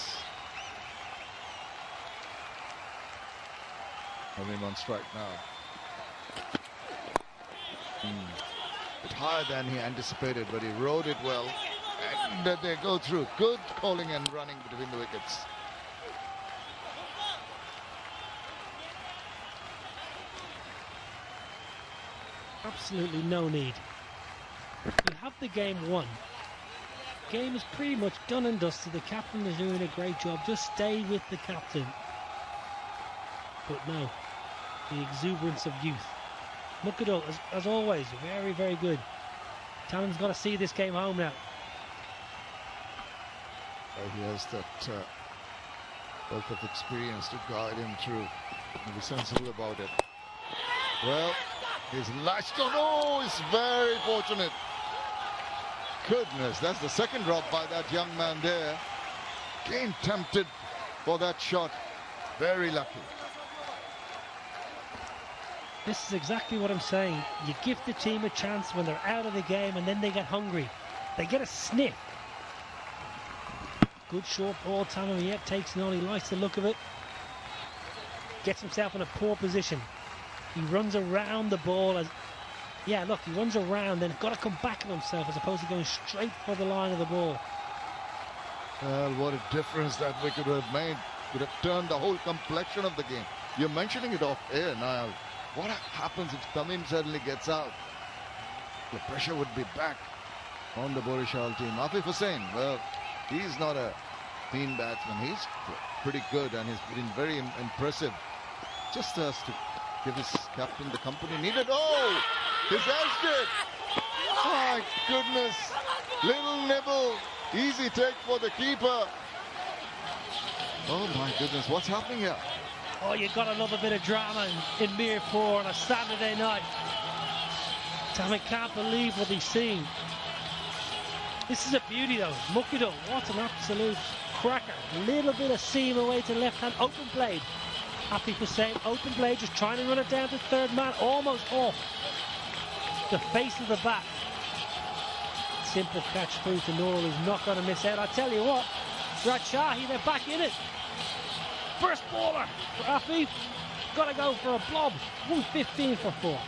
Having on strike now. Bit higher than he anticipated, but he rode it well. And they go through. Good calling and running between the wickets. Absolutely no need. You have the game won. Game is pretty much done and dusted. The captain is doing a great job. Just stay with the captain. But no, the exuberance of youth. Mukhadal, as always, very, very good. Talon's got to see this game home now. He has that wealth of experience to guide him through and be sensible about it. Well, he's latched on. Oh, he's very fortunate. Goodness, that's the second drop by that young man there. Again tempted for that shot. Very lucky. This is exactly what I'm saying. You give the team a chance when they're out of the game and then they get hungry. They get a sniff. Good short ball. Tamamiyev takes it on. He likes the look of it. Gets himself in a poor position. He runs around the ball as... Yeah, look, he runs around, then got to come back on himself as opposed to going straight for the line of the ball. Well, what a difference that wicket would have made. Could have turned the whole complexion of the game. You're mentioning it off air, Niall. What happens if Tamim suddenly gets out? The pressure would be back on the Borishal team. Afif Hussain, well, he's not a mean batsman. He's pretty good and he's been very impressive. Just has to give his captain the company needed. Oh, he's edged it. My goodness. Little nibble. Easy take for the keeper. Oh my goodness, what's happening here? Oh, you got to love a bit of drama in Mirpur on a Saturday night. Tamim can't believe what he's seeing. This is a beauty though. Mukido, what an absolute cracker. Little bit of seam away to left hand, open blade. Happy for saying open blade, just trying to run it down to third man, almost off the face of the bat. Simple catch through to Noor, who's not going to miss out. I tell you what, Rajshahi, they're back in it. First baller for Afif. Got to go for a blob. 115 for 4.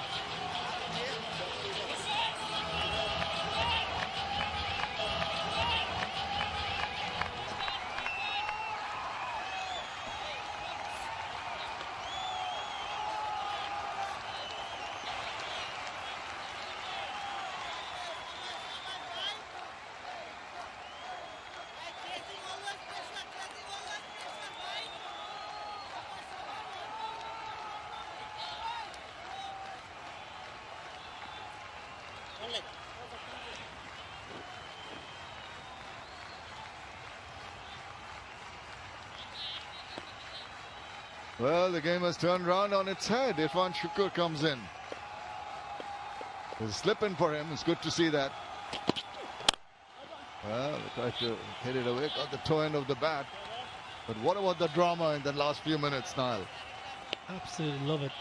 Well, the game has turned round on its head. Irfan Shukur comes in. There's a slip in for him. It's good to see that. Well, they tried to hit it away. Got the toe end of the bat. But what about the drama in the last few minutes, Niall? Absolutely love it.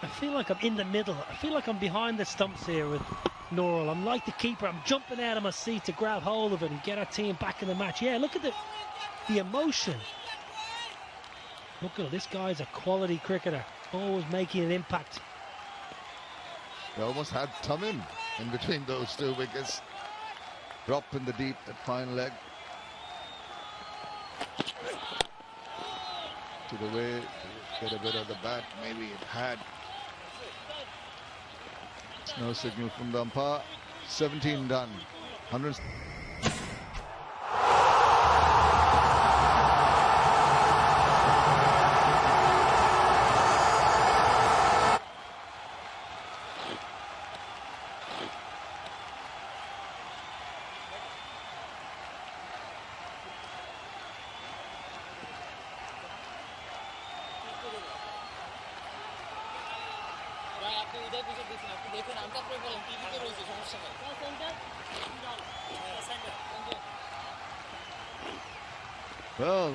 I feel like I'm in the middle. I feel like I'm behind the stumps here with Norrell. I'm like the keeper. I'm jumping out of my seat to grab hold of it and get our team back in the match. Yeah, look at the emotion. Look at this guy's a quality cricketer, always making an impact. They almost had Tamim in between those two wickets. Drop in the deep at fine leg. To the way to get a bit of the bat, maybe it had. No signal from the umpire. 17 done. 100. Well,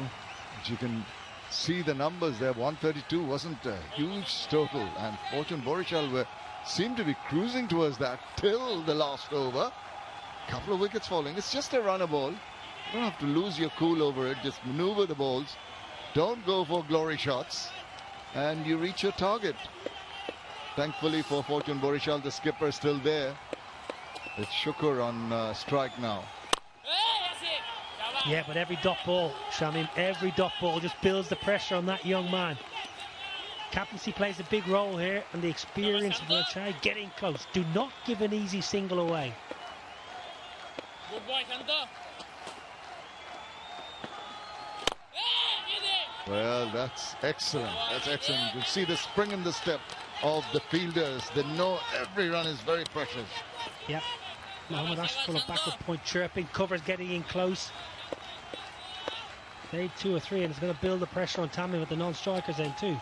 you can see the numbers there. 132 wasn't a huge total, and Fortune Borishal seemed to be cruising towards that till the last over. Couple of wickets falling. It's just a runner ball. You don't have to lose your cool over it. Just maneuver the balls. Don't go for glory shots, and you reach your target. Thankfully for Fortune Borishal, the skipper is still there. It's Shukur on strike now. Yeah, but every dot ball, Shamim, every dot ball just builds the pressure on that young man. Captaincy plays a big role here, and the experience of Rajai getting close. Do not give an easy single away. Good boy, Santa. Well, that's excellent. That's excellent. You see the spring in the step of the fielders. They know every run is very precious. Yep. Mohammad Ashraf full of backward point chirping. Covers getting in close. Made 2 or 3, and it's going to build the pressure on Tamim with the non-strikers then too.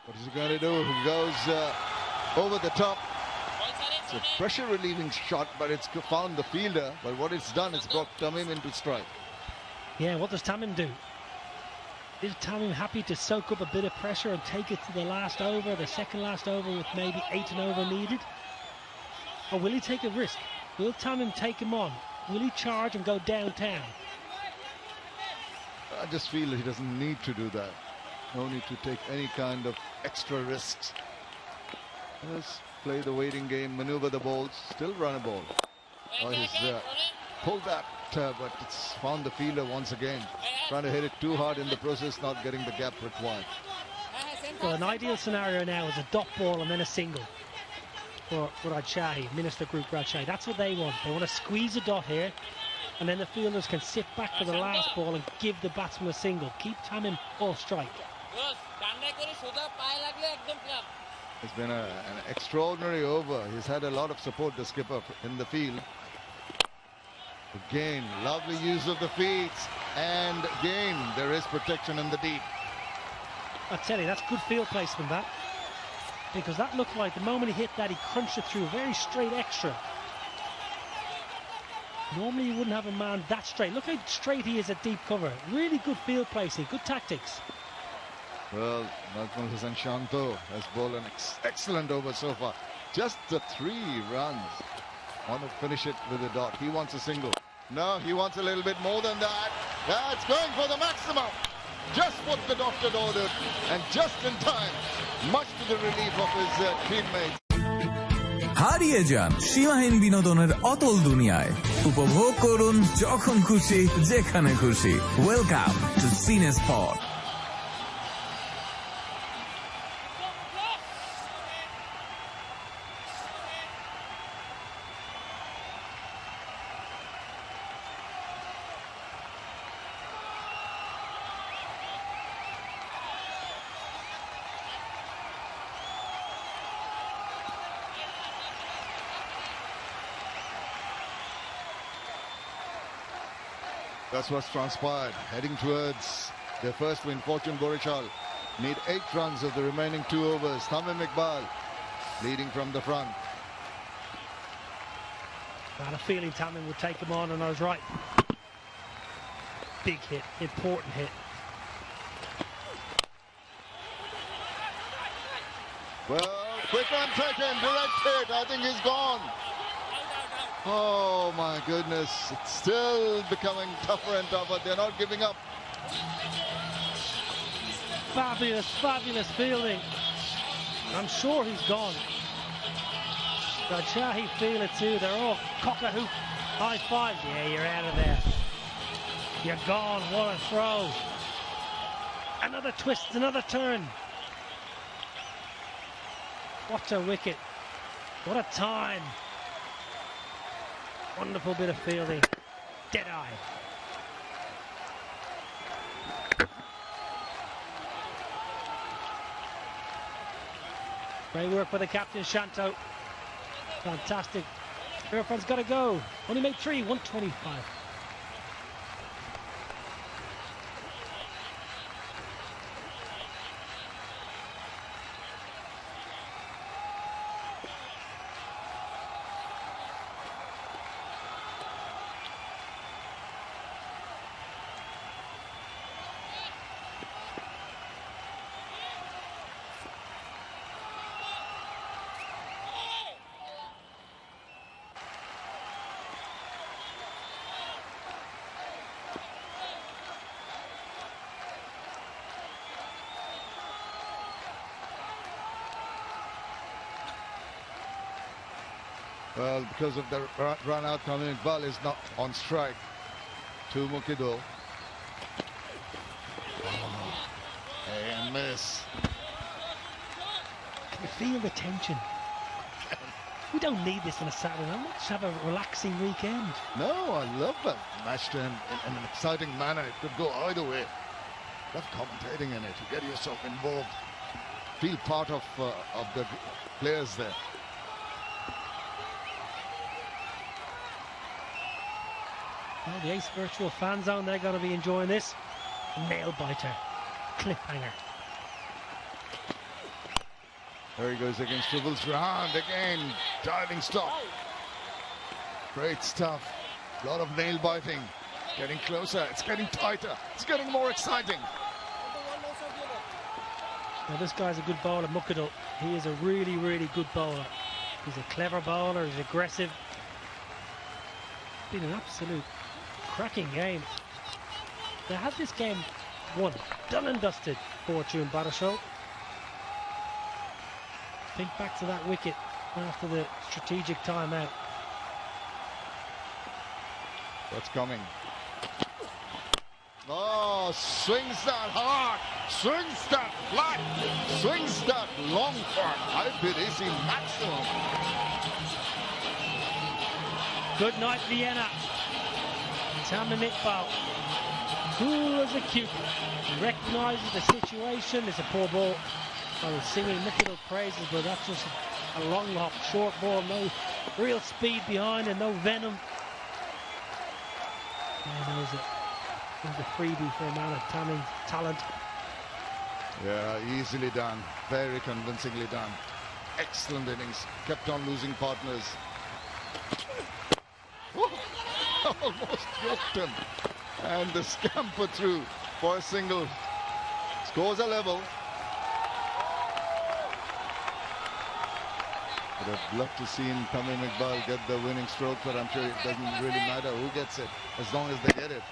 What is he going to do? He goes over the top. It's a pressure relieving shot, but it's found the fielder. But what it's done, it's brought Tamim into strike. Yeah, what does Tamim do? Is Tamim happy to soak up a bit of pressure and take it to the last over, the second last over with maybe 8 and over needed? Or will he take a risk? Will Tamim take him on? Will he charge and go downtown? I just feel he doesn't need to do that. No need to take any kind of extra risks. Just play the waiting game, maneuver the balls, still run a ball. Oh, he's pulled that, but it's found the fielder once again. Trying to hit it too hard in the process, not getting the gap required. Well, an ideal scenario now is a dot ball and then a single for Rajshahi, Minister Group Rajshahi. That's what they want. They want to squeeze a dot here, and then the fielders can sit back for the last ball and give the batsman a single. Keep Tamim off strike. It's been an extraordinary over. He's had a lot of support, the skipper, in the field. Again, lovely use of the feet, and again, there is protection in the deep. I tell you, that's good field placement, that. Because that looked like the moment he hit that, he crunched it through, very straight extra. Normally you wouldn't have a man that straight. Look how straight he is at deep cover. Really good field placing, good tactics. Well, Najmul Hussain Shanto has bowled an excellent over so far. Just the 3 runs. Want to finish it with a dot. He wants a single. No, he wants a little bit more than that. That's going for the maximum. Just what the doctor ordered, and just in time, much to the relief of his teammates. হারিয়ে যান সীমাহীন বিনোদনের অতল দুনিয়ায় উপভোগ করুন যখন খুশি যেখানে খুশি ওয়েলকাম টু সিনে spot That's what's transpired. Heading towards their first win, Fortune Borishal need 8 runs of the remaining 2 overs. Tamim Iqbal leading from the front. I had a feeling Tamim would take him on, and I was right. Big hit, important hit. Well, quick one taken, direct hit. I think he's gone. Oh my goodness, it's still becoming tougher and tougher. They're not giving up. Fabulous, fabulous fielding. I'm sure he's gone. Rajshahi feel it too. They're all cock-a-hoop. High five. Yeah, you're out of there. You're gone. What a throw. Another twist, another turn. What a wicket. What a time. Wonderful bit of fielding. Dead eye. Great work by the captain, Shanto. Fantastic. Irfan's got to go. Only made 3, 125. Well, because of the run out, Tamim Iqbal is not on strike. To Mukido. And miss. Can you feel the tension? We don't need this on a Saturday night. Let's have a relaxing weekend. No, I love that match in an exciting manner. It could go either way. Love commentating in it. You get yourself involved. Feel part of the players there. Well, the Ace Virtual Fan Zone, they're going to be enjoying this. Nail biter. Cliffhanger. There he goes against Tribbles round again. Diving stop. Great stuff. A lot of nail biting. Getting closer. It's getting tighter. It's getting more exciting. Now this guy's a good bowler, Mukadal. He is a really, really good bowler. He's a clever bowler. He's aggressive. Been an absolute cracking game. They had this game won. Done and dusted. Fortune Barashal. Think back to that wicket after the strategic timeout. What's coming? Oh, swings that hard, swings that flat, swings that long for IPDC maximum. Good night, Vienna. Tamim Iqbal, cool as a cucumber. He recognises the situation. It's a poor ball. I was singing Mukadal praises, but that's just a long hop, short ball, no real speed behind and no venom. And there's a freebie for a man of Tamim's talent. Yeah, easily done, very convincingly done. Excellent innings, kept on losing partners. Almost yoked him. And the scamper through for a single. Scores are level. Would have loved to see Tamim Iqbal get the winning stroke, but I'm sure it doesn't really matter who gets it, as long as they get it.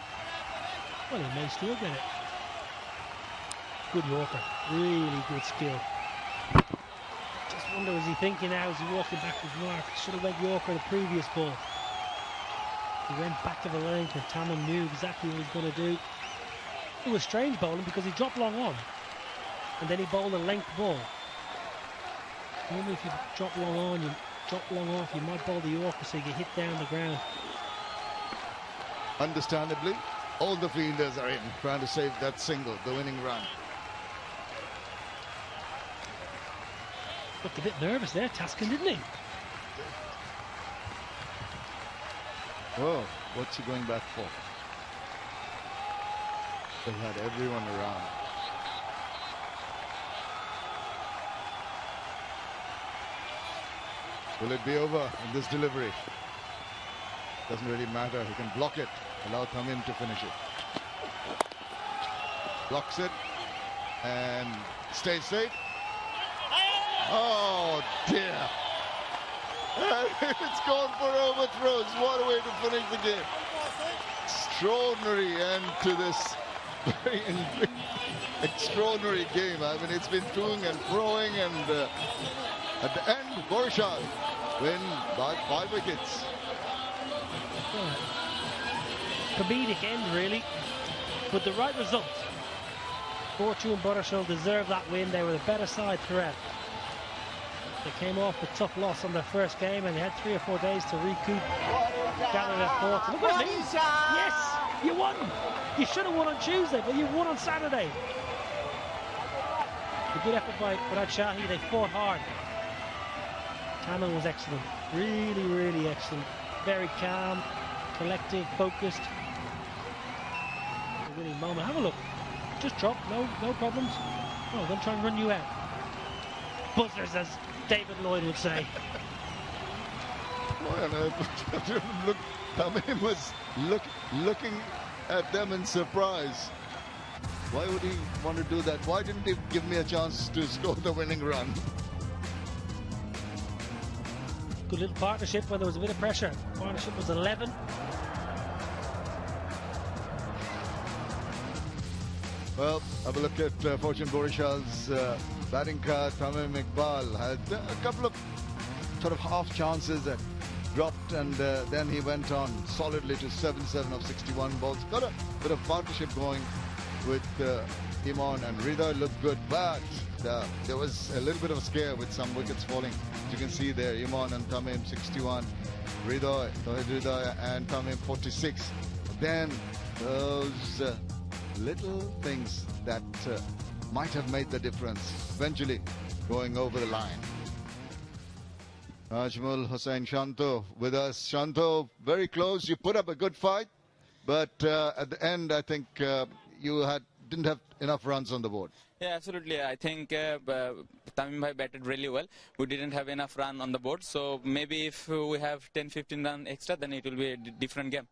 Well, he may still get it. Good Yorker, really good skill. Just wonder, was he thinking now as he walking back with Mark, should have went Yorker the previous ball. He went back of the length and Tamim knew exactly what he was going to do. It was strange bowling because he dropped long on and then he bowled a length ball. Normally if you drop long on, you drop long off, you might bowl the Yorker so you get hit down the ground. Understandably, all the fielders are in trying to save that single, the winning run. Looked a bit nervous there, Taskin, didn't he? Whoa, what's he going back for? They had everyone around. Will it be over in this delivery? Doesn't really matter. He can block it. Allow Tamim to finish it. Blocks it and stays safe. Oh dear. It's gone for overthrows. What a way to finish the game. Extraordinary end to this very extraordinary game. I mean, it's been toing and froing, and at the end, Borshad win by 5 wickets. Yeah. Comedic end, really, but the right result. Fortune Barashal deserved that win. They were the better side throughout. They came off a tough loss on their first game and they had 3 or 4 days to recoup, gather their thoughts. Look at me! Yes! You won! You should have won on Tuesday, but you won on Saturday. A good effort by Shahi. They fought hard. Tamim was excellent. Really, really excellent. Very calm, collected, focused. A winning moment. Have a look. Just drop, no problems. Oh, I'm going to try and run you out. Buzzers, as David Lloyd would say. Look, Tamim was looking at them in surprise. Why would he want to do that? Why didn't he give me a chance to score the winning run? Good little partnership when there was a bit of pressure. Partnership was 11. Well, have a look at Fortune Borishal's batting card. Tamim Iqbal had a couple of sort of half chances that dropped, and then he went on solidly to 77 of 61 balls. Got a bit of partnership going with Iman, and Rida looked good, but there was a little bit of a scare with some wickets falling. As you can see there, Iman and Tamim 61, Rida and Tamim 46. Then those little things that might have made the difference, eventually going over the line. Ajmal Hussain Shanto with us. Shanto, very close. You put up a good fight. But at the end, I think you didn't have enough runs on the board. Yeah, absolutely. I think Tamim Bhai batted really well. We didn't have enough run on the board. So maybe if we have 10-15 run extra, then it will be a different game.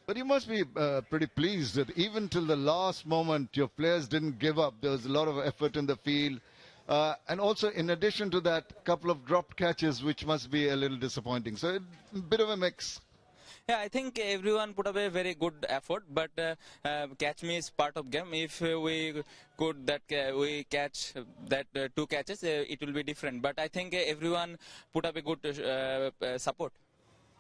But you must be pretty pleased that even till the last moment, your players didn't give up. There was a lot of effort in the field. And also, in addition to that, a couple of dropped catches, which must be a little disappointing. So a bit of a mix. Yeah, I think everyone put up a very good effort, but catch me is part of game. If we we catch that 2 catches, it will be different. But I think everyone put up a good support.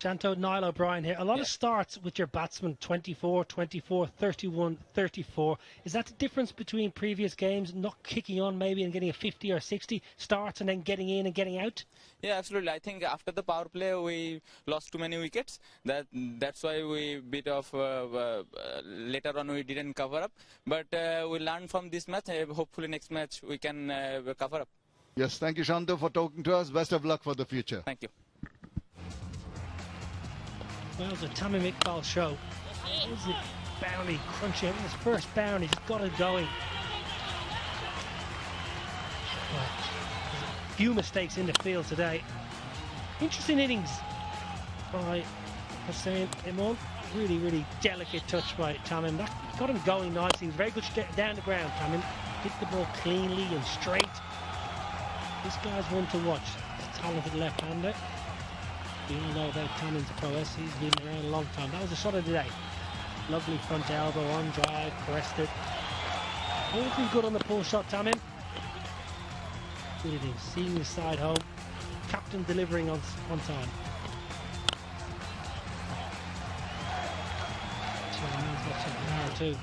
Shanto, Niall O'Brien here. A lot of starts with your batsmen, 24, 24, 31, 34. Is that the difference between previous games, not kicking on maybe and getting a 50 or 60 starts and then getting in and getting out? Yeah, absolutely. I think after the power play, we lost too many wickets. That's why we bit of later on we didn't cover up. But we learned from this match. Hopefully next match we can cover up. Yes, thank you, Shanto, for talking to us. Best of luck for the future. Thank you. Well, it's a Tamim Iqbal show. Is it bounty crunching? I mean, his first bounty, he's got it going. Well, there's a few mistakes in the field today. Interesting innings by Hussain Imran. Really, really delicate touch by Tamim. That got him going nicely. He was very good down the ground, Tamim. Hit the ball cleanly and straight. This guy's one to watch. He's a talented left-hander. We all know about Tamim's prowess. He's been around a long time. That was a shot of the day. Lovely front elbow on drive, pressed it. Everything good on the pull shot, Tamim. Good innings, seeing the side home. Captain delivering on time. Too.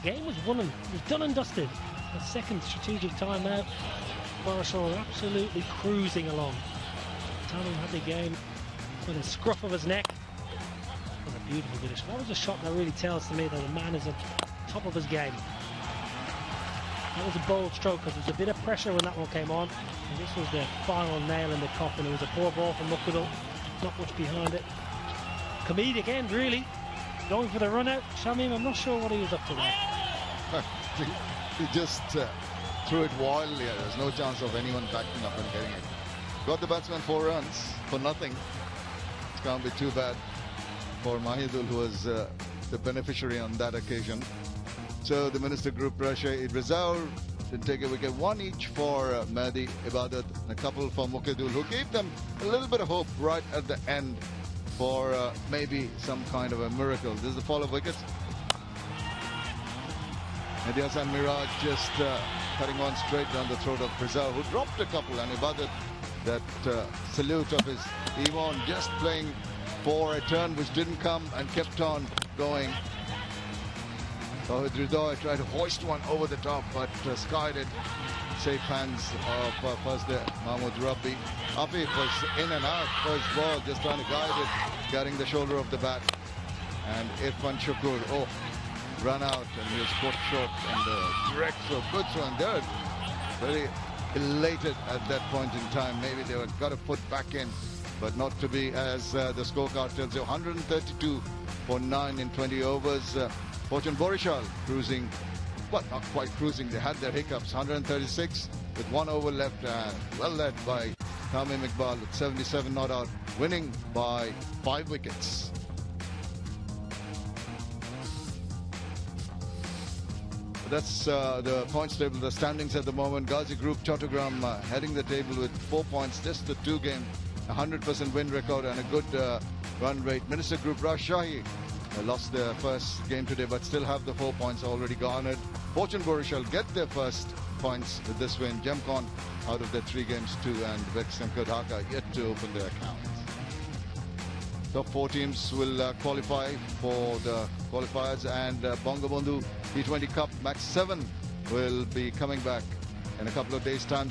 Game was won and was done and dusted. A second strategic timeout. Borisov absolutely cruising along. Tamim had the game with a scruff of his neck. What a beautiful finish. That was a shot that really tells to me that the man is at top of his game. That was a bold stroke because there was a bit of pressure when that one came on. And this was the final nail in the coffin. It was a poor ball from Mukhadal. Not much behind it. Comedic end, really. Going for the run out. Shamim, I'm not sure what he was up to there. He just threw it wildly. There's no chance of anyone backing up and getting it. Got the batsman 4 runs for nothing. It can't be too bad for Mahidul, who was the beneficiary on that occasion. So the Minister Group Russia, it reserved to take a wicket, 1 each for Mehdi Ibadat and a couple for Mukhadul, who gave them a little bit of hope right at the end for maybe some kind of a miracle. This is the fall of wickets. Mehdi Hasan Miraj just cutting on straight down the throat of Brazil, who dropped a couple, and Ibadat, that salute of his Ivan, just playing for a turn which didn't come and kept on going. Tawhid Ridoy tried to hoist one over the top, but skied it. Safe hands of first Mahmoud Rabbi. Afif was in and out first ball, just trying to guide it, getting the shoulder of the bat. And Irfan Shukur, ran out and he was caught short, and direct throw, good throw, and they're very elated at that point in time. Maybe they were got a foot back in, but not to be, as the scorecard tells you. 132 for 9 in 20 overs. Fortune Borishal cruising, well, not quite cruising, they had their hiccups. 136 with 1 over left, well led by Tamim Iqbal with 77 not out, winning by 5 wickets. That's the points table, the standings at the moment. Ghazi Group, Chattogram heading the table with 4 points, just the 2 game, 100% win record and a good run rate. Minister Group, Rajshahi lost their first game today, but still have the 4 points already garnered. Fortune Borishal get their first points with this win. Gemcon out of their 3 games, 2, and Vexamco Dhaka yet to open their accounts. Top 4 teams will qualify for the qualifiers, and Bangabandhu T20 Cup Match 7 will be coming back in a couple of days' time.